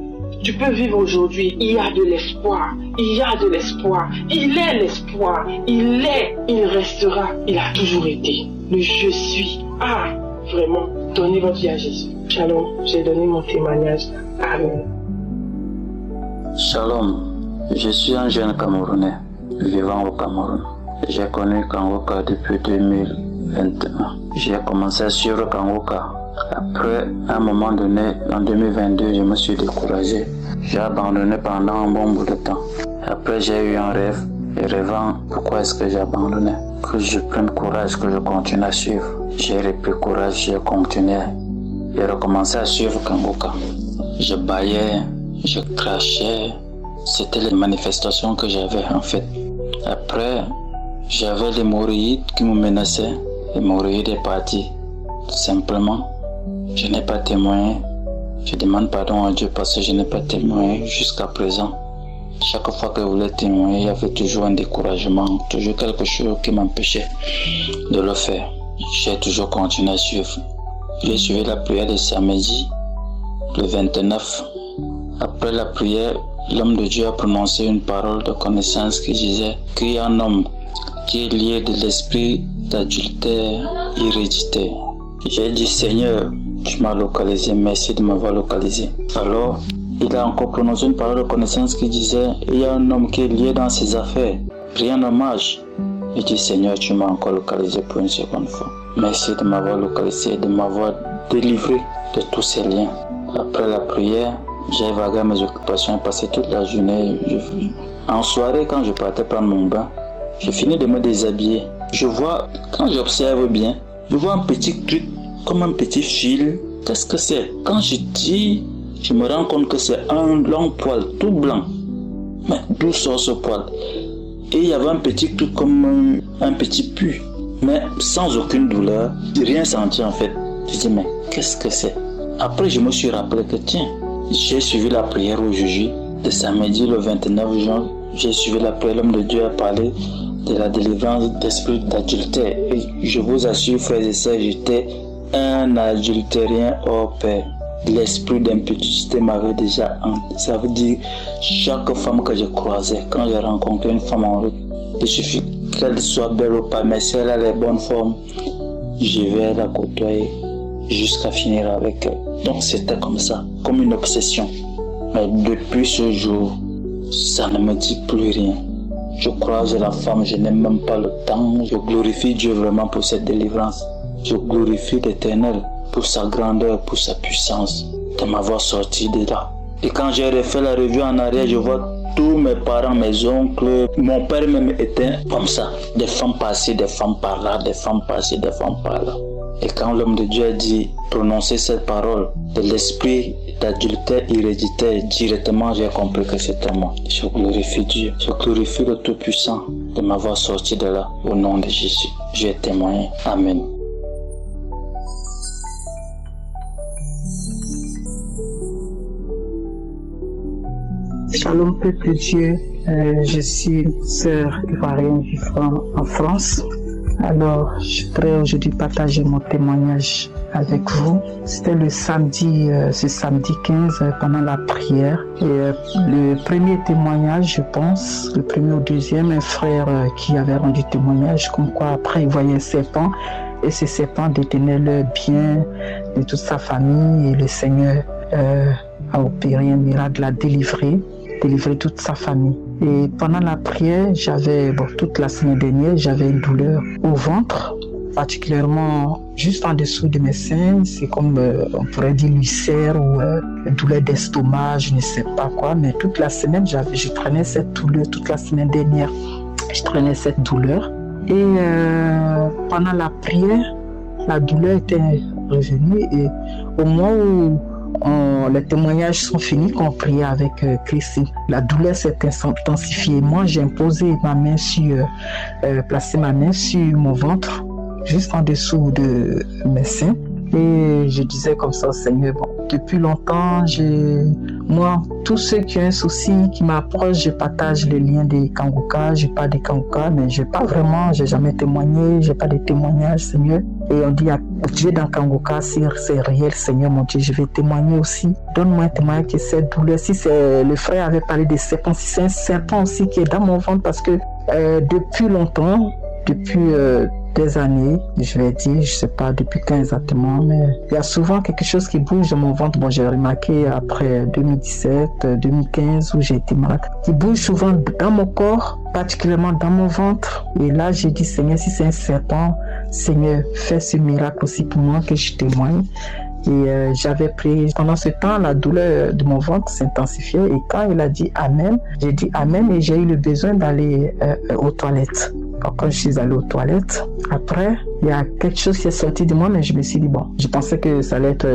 L: vivre aujourd'hui, il y a de l'espoir. Il y a de l'espoir. Il est l'espoir. Il restera. Il a toujours été. Le je suis. Vraiment, donnez votre vie à Jésus. Shalom, j'ai donné mon témoignage. Amen.
M: Shalom, je suis un jeune Camerounais vivant au Cameroun. J'ai connu Kanguka depuis 2021. J'ai commencé à suivre Kanguka. Après, à un moment donné, en 2022, je me suis découragé. J'ai abandonné pendant un bon bout de temps. Après, j'ai eu un rêve. Et rêvant, pourquoi est-ce que j'ai abandonné? Que je prenne courage, que je continue à suivre. J'ai repris courage, j'ai continué. J'ai recommencé à suivre Kanguka. Je bâillais, je crachais. C'était les manifestations que j'avais en fait. Après, j'avais l'hémorroïde qui me menaçait. L'hémorroïde est partie. Tout simplement. Je n'ai pas témoigné. Je demande pardon à Dieu parce que je n'ai pas témoigné jusqu'à présent. Chaque fois que je voulais témoigner, il y avait toujours un découragement, toujours quelque chose qui m'empêchait de le faire. J'ai toujours continué à suivre. J'ai suivi la prière de samedi, le 29. Après la prière, l'homme de Dieu a prononcé une parole de connaissance qui disait qu'il y a un homme qui est lié de l'esprit d'adultère héréditaire. J'ai dit, Seigneur, tu m'as localisé, merci de m'avoir localisé. Alors, il a encore prononcé une parole de connaissance qui disait, il y a un homme qui est lié dans ses affaires, rien ne marche. J'ai dit, Seigneur, tu m'as encore localisé pour une seconde fois. Merci de m'avoir localisé, de m'avoir délivré de tous ces liens. Après la prière, j'ai évacué à mes occupations et passé toute la journée. En soirée, quand je partais prendre mon bain, j'ai fini de me déshabiller. Je vois, quand j'observe bien, je vois un petit truc, comme un petit fil. Qu'est-ce que c'est? Quand je dis, je me rends compte que c'est un long poil tout blanc. Mais d'où sort ce poil? Et il y avait un petit truc comme un petit pu. Mais sans aucune douleur, j'ai rien senti en fait. Je dis, mais qu'est-ce que c'est? Après, je me suis rappelé que tiens, j'ai suivi la prière aujourd'hui. De samedi le 29 juin, j'ai suivi la prière. L'homme de Dieu a parlé de la délivrance d'esprit d'adultère. Et je vous assure, frères et sœurs, j'étais un adultérien hors pair. L'esprit d'impudicité m'avait déjà hanté. Ça veut dire, chaque femme que je croisais, quand j'ai rencontré une femme en route, il suffit qu'elle soit belle ou pas, mais si elle a les bonnes formes, je vais la côtoyer jusqu'à finir avec elle. Donc c'était comme ça, comme une obsession. Mais depuis ce jour, ça ne me dit plus rien. Je croise la femme, je n'ai même pas le temps. Je glorifie Dieu vraiment pour cette délivrance. Je glorifie l'Éternel pour sa grandeur, pour sa puissance, de m'avoir sorti de là. Et quand j'ai refait la revue en arrière, je vois tous mes parents, mes oncles, mon père même était comme ça. Des femmes passées, des femmes par là, des femmes passées, des femmes par là. Et quand l'homme de Dieu a dit, prononcer cette parole de l'esprit d'adultère héréditaire, directement j'ai compris que c'était moi. Je glorifie Dieu, je glorifie le Tout-Puissant de m'avoir sorti de là au nom de Jésus. J'ai témoigné. Amen.
F: Shalom peuple de Dieu, je suis une sœur ivoirienne vivant en France. Alors, je voudrais aujourd'hui partager mon témoignage
I: avec vous. C'était le samedi, ce samedi 15 pendant la prière. Et le premier témoignage, je pense, le premier ou deuxième, un frère qui avait rendu témoignage comme quoi après il voyait un serpent et ce serpent détenait le bien de toute sa famille et le Seigneur a opéré un miracle, l'a délivré toute sa famille. Et pendant la prière, toute la semaine dernière, j'avais une douleur au ventre, particulièrement juste en dessous de mes seins. C'est comme, on pourrait dire, ulcère ou une douleur d'estomac, je ne sais pas quoi. Mais toute la semaine, je traînais cette douleur. Toute la semaine dernière, je traînais cette douleur. Et pendant la prière, la douleur était revenue. Et au moment où les témoignages sont finis, qu'on priait avec Christine, la douleur s'est intensifiée. Moi, j'ai imposé ma main placé ma main sur mon ventre, juste en dessous de mes seins. Et je disais comme ça au Seigneur, depuis longtemps, moi, tous ceux qui ont un souci, qui m'approchent, je partage les liens des Kangoka. Je parle des Kangoka, mais j'ai jamais témoigné, j'ai pas de témoignage, Seigneur. Et on dit, Dieu dans Kangoka, si c'est réel, Seigneur, mon Dieu, je vais témoigner aussi. Donne-moi un témoignage que cette douleur, si c'est, le frère avait parlé des serpents, si c'est un serpent aussi qui est dans mon ventre, parce que depuis longtemps, depuis des années, je vais dire, je sais pas depuis quand exactement, mais il y a souvent quelque chose qui bouge dans mon ventre. J'ai remarqué après 2017, 2015 où j'ai été malade, qui bouge souvent dans mon corps, particulièrement dans mon ventre. Et là, j'ai dit, Seigneur, si c'est un serpent, Seigneur, fais ce miracle aussi pour moi, que je témoigne. Et j'avais prié. Pendant ce temps, la douleur de mon ventre s'intensifiait. Et quand il a dit Amen, j'ai dit Amen et j'ai eu le besoin d'aller aux toilettes. Alors, quand je suis allée aux toilettes, après, il y a quelque chose qui est sorti de moi, mais je me suis dit, je pensais que ça allait être,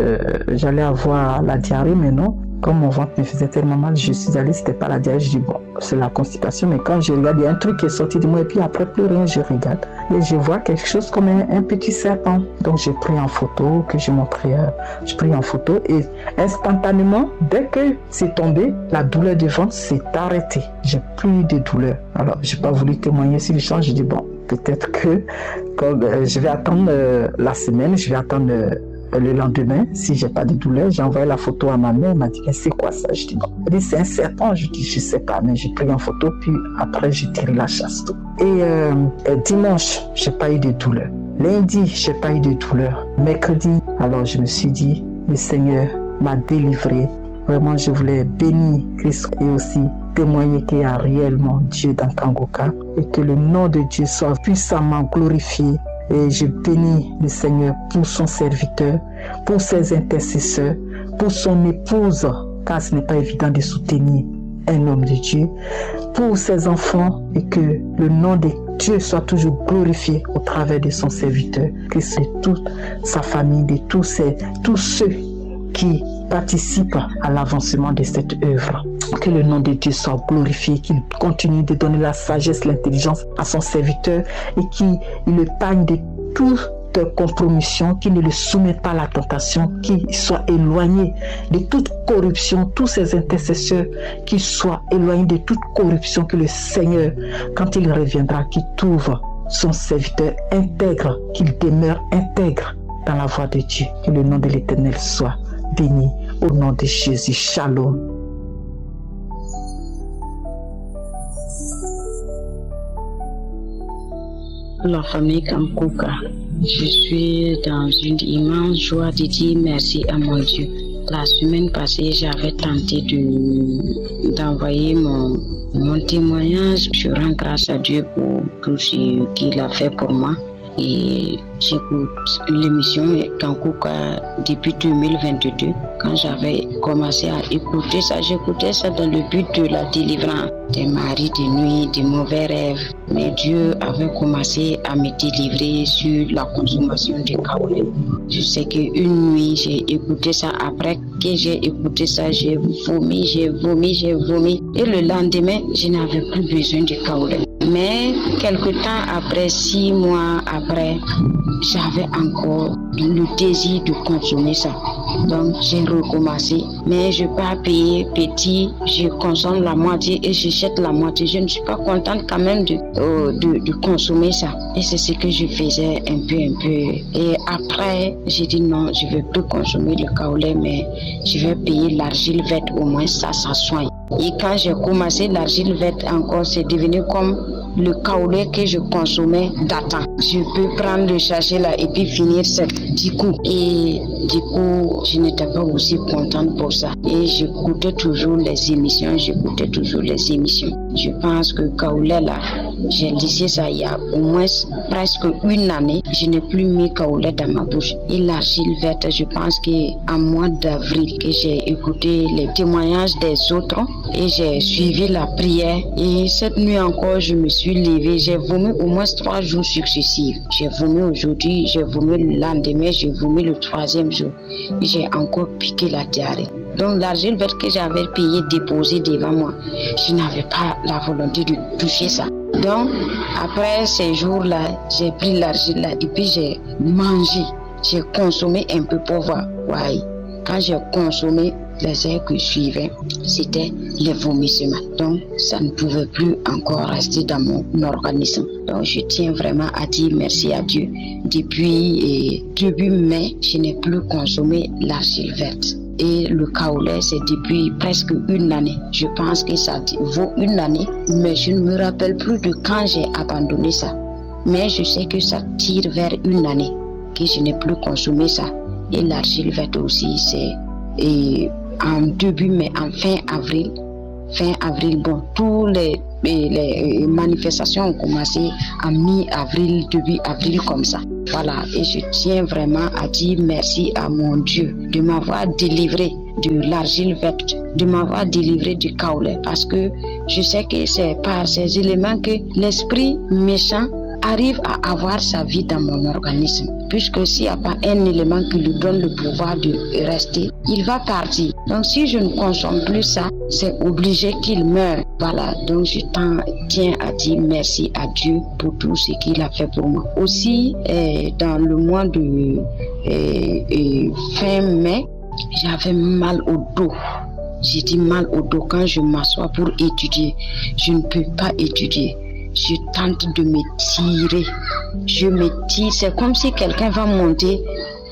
I: j'allais avoir la diarrhée, mais non. Comme mon ventre me faisait tellement mal, je suis allée, c'était pas la diarrhée, je dis c'est la constipation, mais quand je regarde, il y a un truc qui est sorti de moi, et puis après, plus rien, je regarde. Et je vois quelque chose comme un petit serpent. Donc, j'ai pris en photo, que j'ai montré, je pris en photo, et instantanément, dès que c'est tombé, la douleur du ventre s'est arrêtée. J'ai plus de douleur. Alors, j'ai pas voulu témoigner sur le champ, je dis peut-être que, comme je vais attendre la semaine, je vais attendre le lendemain, si j'ai pas de douleur, j'ai envoyé la photo à ma mère, elle m'a dit, mais c'est quoi ça? Je dis non. Elle dit, c'est un serpent. Je dis, je sais pas, mais j'ai pris en photo, puis après, j'ai tiré la chasse. Et dimanche, j'ai pas eu de douleur. Lundi, j'ai pas eu de douleur. Mercredi, alors je me suis dit, le Seigneur m'a délivré. Vraiment, je voulais bénir Christ et aussi témoigner qu'il y a réellement Dieu dans Kangoka et que le nom de Dieu soit puissamment glorifié. Et je bénis le Seigneur pour son serviteur, pour ses intercesseurs, pour son épouse, car ce n'est pas évident de soutenir un homme de Dieu, pour ses enfants, et que le nom de Dieu soit toujours glorifié au travers de son serviteur, que c'est toute sa famille, de tous ceux qui participent à l'avancement de cette œuvre. Que le nom de Dieu soit glorifié, qu'il continue de donner la sagesse, l'intelligence à son serviteur et qu'il le épargne de toute compromission, qu'il ne le soumette pas à la tentation, qu'il soit éloigné de toute corruption, tous ses intercesseurs, qu'il soit éloigné de toute corruption, que le Seigneur, quand il reviendra, qu'il trouve son serviteur intègre, qu'il demeure intègre dans la voie de Dieu. Que le nom de l'Éternel soit béni au nom de Jésus. Shalom.
F: La famille Kangoka, je suis dans une immense joie de dire merci à mon Dieu. La semaine passée, j'avais tenté d'envoyer mon témoignage. Je rends grâce à Dieu pour tout ce qu'il a fait pour moi. Et j'écoute l'émission Kangoka depuis 2022. Quand j'avais commencé à écouter ça, j'écoutais ça dans le but de la délivrance des maris de nuit, des mauvais rêves. Mais Dieu avait commencé à me délivrer sur la consommation de kaolin. Je sais qu'une nuit, j'ai écouté ça. Après que j'ai écouté ça, j'ai vomi. Et le lendemain, je n'avais plus besoin de kaolin. Mais quelque temps après, 6 mois après, j'avais encore le désir de consommer ça.
K: Donc j'ai recommencé, mais je peux pas payer petit, je consomme la moitié et je jette la moitié. Je ne suis pas contente quand même de consommer ça. Et c'est ce que je faisais un peu. Et après, j'ai dit non, je ne vais plus consommer le kaolé, mais je vais payer l'argile verte, au moins ça soigne. Et quand j'ai commencé l'argile verte encore, c'est devenu comme le kaolé que je consommais datant. Je peux prendre le sachet là et puis finir ça 10 coups. Et du coup, je n'étais pas aussi contente pour ça. Et j'écoutais toujours les émissions. Je pense que kaolé là, j'ai laissé ça il y a au moins presque une année. Je n'ai plus mis kaolé dans ma bouche. Et l'argile verte, je pense qu'en mois d'avril, que j'ai écouté les témoignages des autres et j'ai suivi la prière. Et cette nuit encore, je me suis levée. J'ai vomi au moins 3 jours successifs. J'ai vomi aujourd'hui, j'ai vomi le lendemain, j'ai vomi le 3e jour. Et j'ai encore piqué la diarrhée. Donc l'argile verte que j'avais payé, déposé devant moi, je n'avais pas la volonté de toucher ça. Donc après ces jours-là, j'ai pris l'argile là et puis j'ai mangé. J'ai consommé un peu pour voir. Ouais. Quand j'ai consommé, les heures que je suivais, c'était les vomissements. Donc ça ne pouvait plus encore rester dans mon organisme. Donc je tiens vraiment à dire merci à Dieu. Depuis début mai, je n'ai plus consommé l'argile verte. Et le kaolé, c'est depuis presque une année. Je pense que ça vaut une année, mais je ne me rappelle plus de quand j'ai abandonné ça. Mais je sais que ça tire vers une année que je n'ai plus consommé ça. Et l'argile verte aussi, c'est en début mai, en fin avril, bon, tous les manifestations ont commencé en mi-avril, début avril comme ça. Voilà, et je tiens vraiment à dire merci à mon Dieu de m'avoir délivré de l'argile verte, de m'avoir délivré du kaolé, parce que je sais que c'est par ces éléments que l'esprit méchant arrive à avoir sa vie dans mon organisme. Puisque s'il n'y a pas un élément qui lui donne le pouvoir de rester, il va partir. Donc si je ne consomme plus ça, c'est obligé qu'il meure. Voilà, donc je tiens à dire merci à Dieu pour tout ce qu'il a fait pour moi. Aussi, dans le mois de fin mai, j'avais mal au dos. J'ai dit mal au dos quand je m'assois pour étudier. Je ne peux pas étudier. Je tente de me tirer. Je me tire. C'est comme si quelqu'un va monter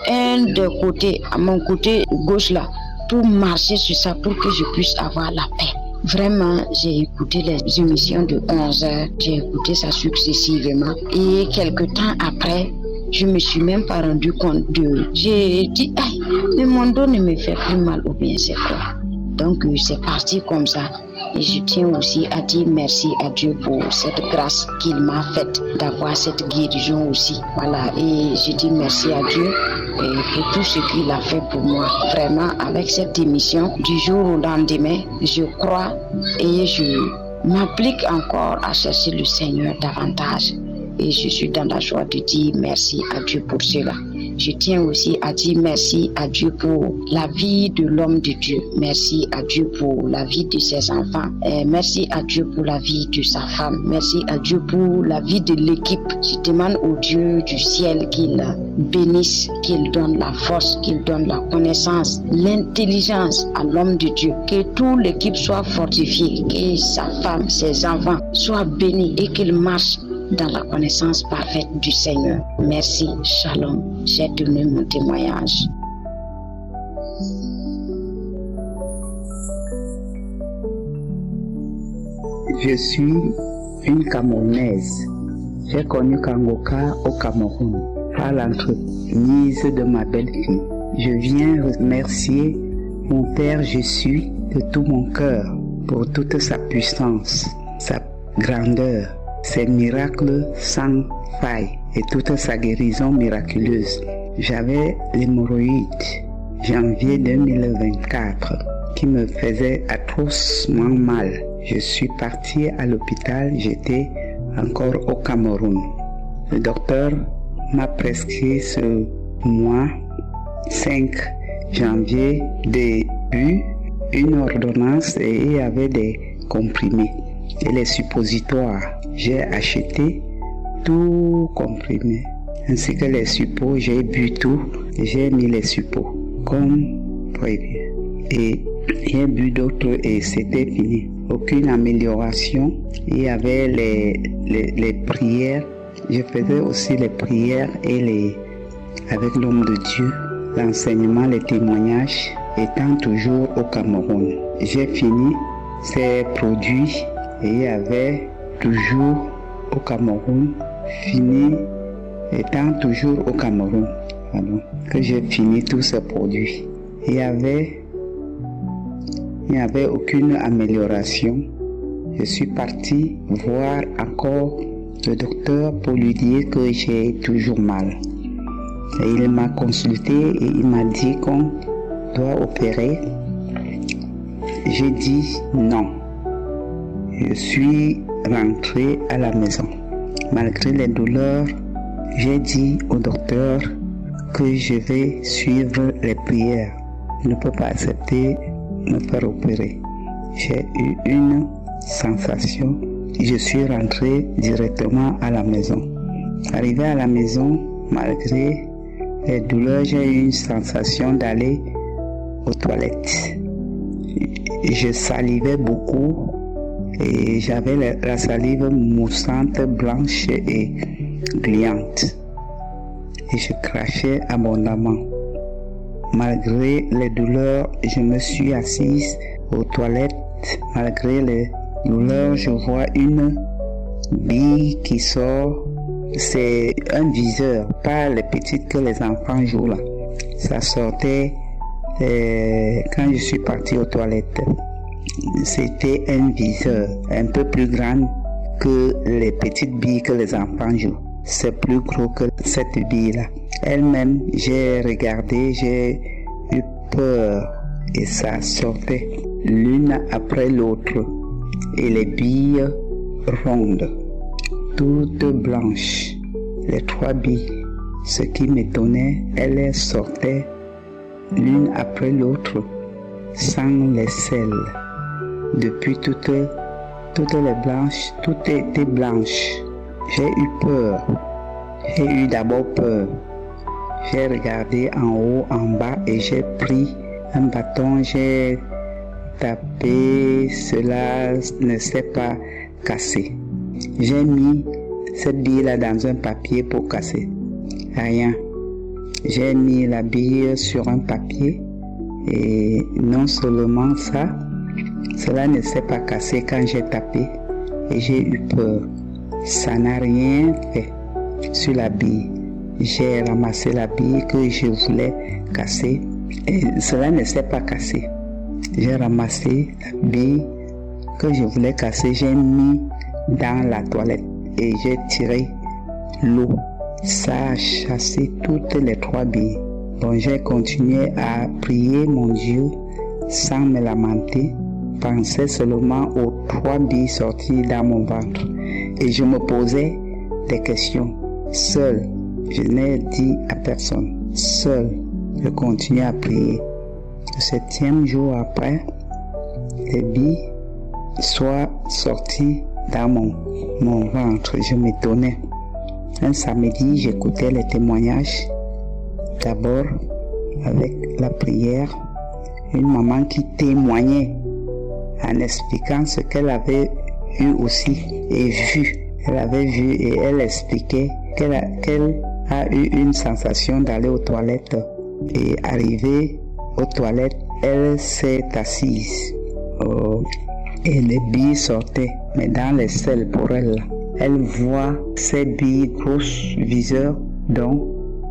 K: un des côtés, à mon côté gauche là, pour marcher sur ça pour que je puisse avoir la paix. Vraiment, j'ai écouté les émissions de 11h. J'ai écouté ça successivement. Et quelque temps après, je me suis même pas rendu compte j'ai dit, aïe, mais mon dos ne me fait plus mal ou bien c'est quoi. Donc c'est parti comme ça. Et je tiens aussi à dire merci à Dieu pour cette grâce qu'il m'a faite d'avoir cette guérison aussi. Voilà, et je dis merci à Dieu pour tout ce qu'il a fait pour moi. Vraiment, avec cette émission, du jour au lendemain, je crois et je m'applique encore à chercher le Seigneur davantage. Et je suis dans la joie de dire merci à Dieu pour cela. Je tiens aussi à dire merci à Dieu pour la vie de l'homme de Dieu. Merci à Dieu pour la vie de ses enfants. Et merci à Dieu pour la vie de sa femme. Merci à Dieu pour la vie de l'équipe. Je demande au Dieu du ciel qu'il bénisse, qu'il donne la force, qu'il donne la connaissance, l'intelligence à l'homme de Dieu. Que toute l'équipe soit fortifiée, que sa femme, ses enfants soient bénis et qu'ils marchent dans la connaissance parfaite du Seigneur. Merci, shalom. J'ai donné mon témoignage.
F: Je suis une Camerounaise. J'ai connu Kangoka au Cameroun par l'entremise de ma belle-fille. Je viens remercier mon Père Jésus de tout mon cœur pour toute sa puissance, sa grandeur, ses miracles sans faille et toute sa guérison miraculeuse. J'avais l'hémorroïde janvier 2024 qui me faisait atrocement mal. Je suis parti à l'hôpital, j'étais encore au Cameroun. Le docteur m'a prescrit ce mois 5 janvier début une ordonnance et il y avait des comprimés et les suppositoires. J'ai acheté tout comprimé, ainsi que les suppos, j'ai bu tout, j'ai mis les suppos. comme prévu. Et j'ai bu d'autres et c'était fini. Aucune amélioration. Il y avait les prières. Je faisais aussi les prières et avec l'homme de Dieu, l'enseignement, les témoignages, étant toujours au Cameroun. J'ai fini ces produits et il y avait toujours au Cameroun, fini étant toujours au Cameroun, que j'ai fini tous ces produits. Il n'y avait aucune amélioration. Je suis parti voir encore le docteur pour lui dire que j'ai toujours mal. Et il m'a consulté et il m'a dit qu'on doit opérer. J'ai dit non. Je suis rentré à la maison. Malgré les douleurs, j'ai dit au docteur que je vais suivre les prières. Je ne peux pas accepter de me faire opérer. J'ai eu une sensation. Je suis rentré directement à la maison. Arrivé à la maison, malgré les douleurs, j'ai eu une sensation d'aller aux toilettes. Je salivais beaucoup et j'avais la salive moussante, blanche et gluante. Et je crachais abondamment. Malgré les douleurs, je me suis assise aux toilettes. Malgré les douleurs, je vois une bille qui sort. C'est un viseur, pas les petites que les enfants jouent là. Ça sortait quand je suis parti aux toilettes. C'était un viseur un peu plus grand que les petites billes que les enfants jouent. C'est plus gros que cette bille-là. Elle-même, j'ai regardé, j'ai eu peur et ça sortait l'une après l'autre. Et les billes rondes, toutes blanches, les 3 billes. Ce qui m'étonnait, elles sortaient l'une après l'autre, sans les selles. Depuis toutes les blanches, toutes étaient blanches. J'ai eu peur. J'ai eu d'abord peur. J'ai regardé en haut, en bas et j'ai pris un bâton, j'ai tapé, cela ne s'est pas cassé. J'ai mis cette bille-là dans un papier pour casser. Rien. J'ai mis la bille sur un papier et non seulement ça, cela ne s'est pas cassé quand j'ai tapé et j'ai eu peur. Ça n'a rien fait sur la bille. J'ai ramassé la bille que je voulais casser et cela ne s'est pas cassé. J'ai ramassé la bille que je voulais casser, j'ai mis dans la toilette et j'ai tiré l'eau. Ça a chassé toutes les 3 billes. Donc j'ai continué à prier mon Dieu sans me lamenter. Pensais seulement aux 3 billes sorties dans mon ventre. Et je me posais des questions. Seul, je n'ai dit à personne. Seul, je continuais à prier. Le 7e jour après, les billes soient sorties dans mon ventre. Je m'étonnais. Un samedi, j'écoutais les témoignages. D'abord, avec la prière, une maman qui témoignait en expliquant ce qu'elle avait eu aussi et vu. Elle avait vu et elle expliquait qu'elle a eu une sensation d'aller aux toilettes. Et arrivée aux toilettes, elle s'est assise. Et les billes sortaient, mais dans les selles pour elle. Elle voit ces billes grosses, viseurs, donc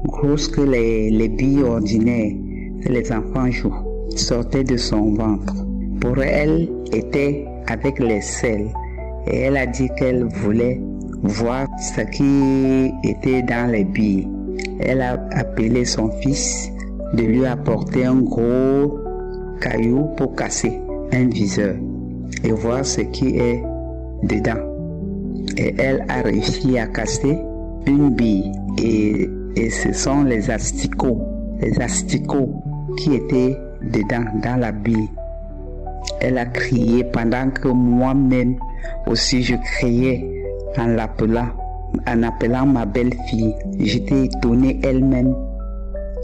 F: grosses que les billes ordinaires que les enfants jouent, sortaient de son ventre. Pour elle, était avec les selles. Et elle a dit qu'elle voulait voir ce qui était dans les billes. Elle a appelé son fils de lui apporter un gros caillou pour casser un viseur et voir ce qui est dedans. Et elle a réussi à casser une bille et ce sont les asticots qui étaient dedans dans la bille. Elle a crié pendant que moi-même aussi je criais en appelant ma belle-fille. J'étais étonnée, elle-même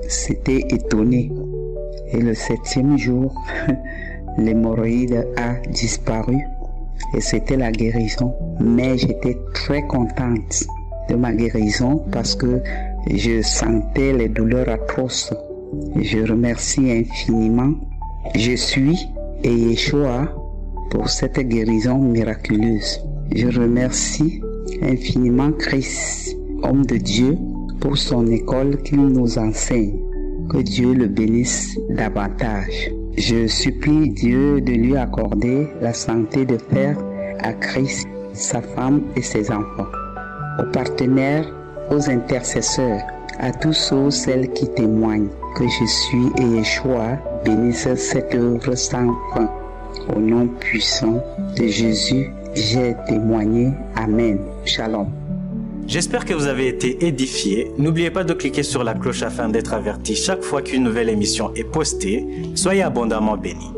F: s'était étonnée
N: Et le 7e jour, l'hémorroïde a disparu et c'était la guérison. Mais j'étais très contente de ma guérison parce que je sentais les douleurs atroces. Je remercie infiniment Jésus et Yeshua pour cette guérison miraculeuse. Je remercie infiniment Christ, homme de Dieu, pour son école qu'il nous enseigne. Que Dieu le bénisse davantage. Je supplie Dieu de lui accorder la santé de faire à Christ, sa femme et ses enfants. Aux partenaires, aux intercesseurs, à tous ceux, celles qui témoignent que je suis et Yeshua bénissent cette œuvre sans fin. Au nom puissant de Jésus, j'ai témoigné. Amen. Shalom.
A: J'espère que vous avez été édifiés. N'oubliez pas de cliquer sur la cloche afin d'être averti chaque fois qu'une nouvelle émission est postée. Soyez abondamment bénis.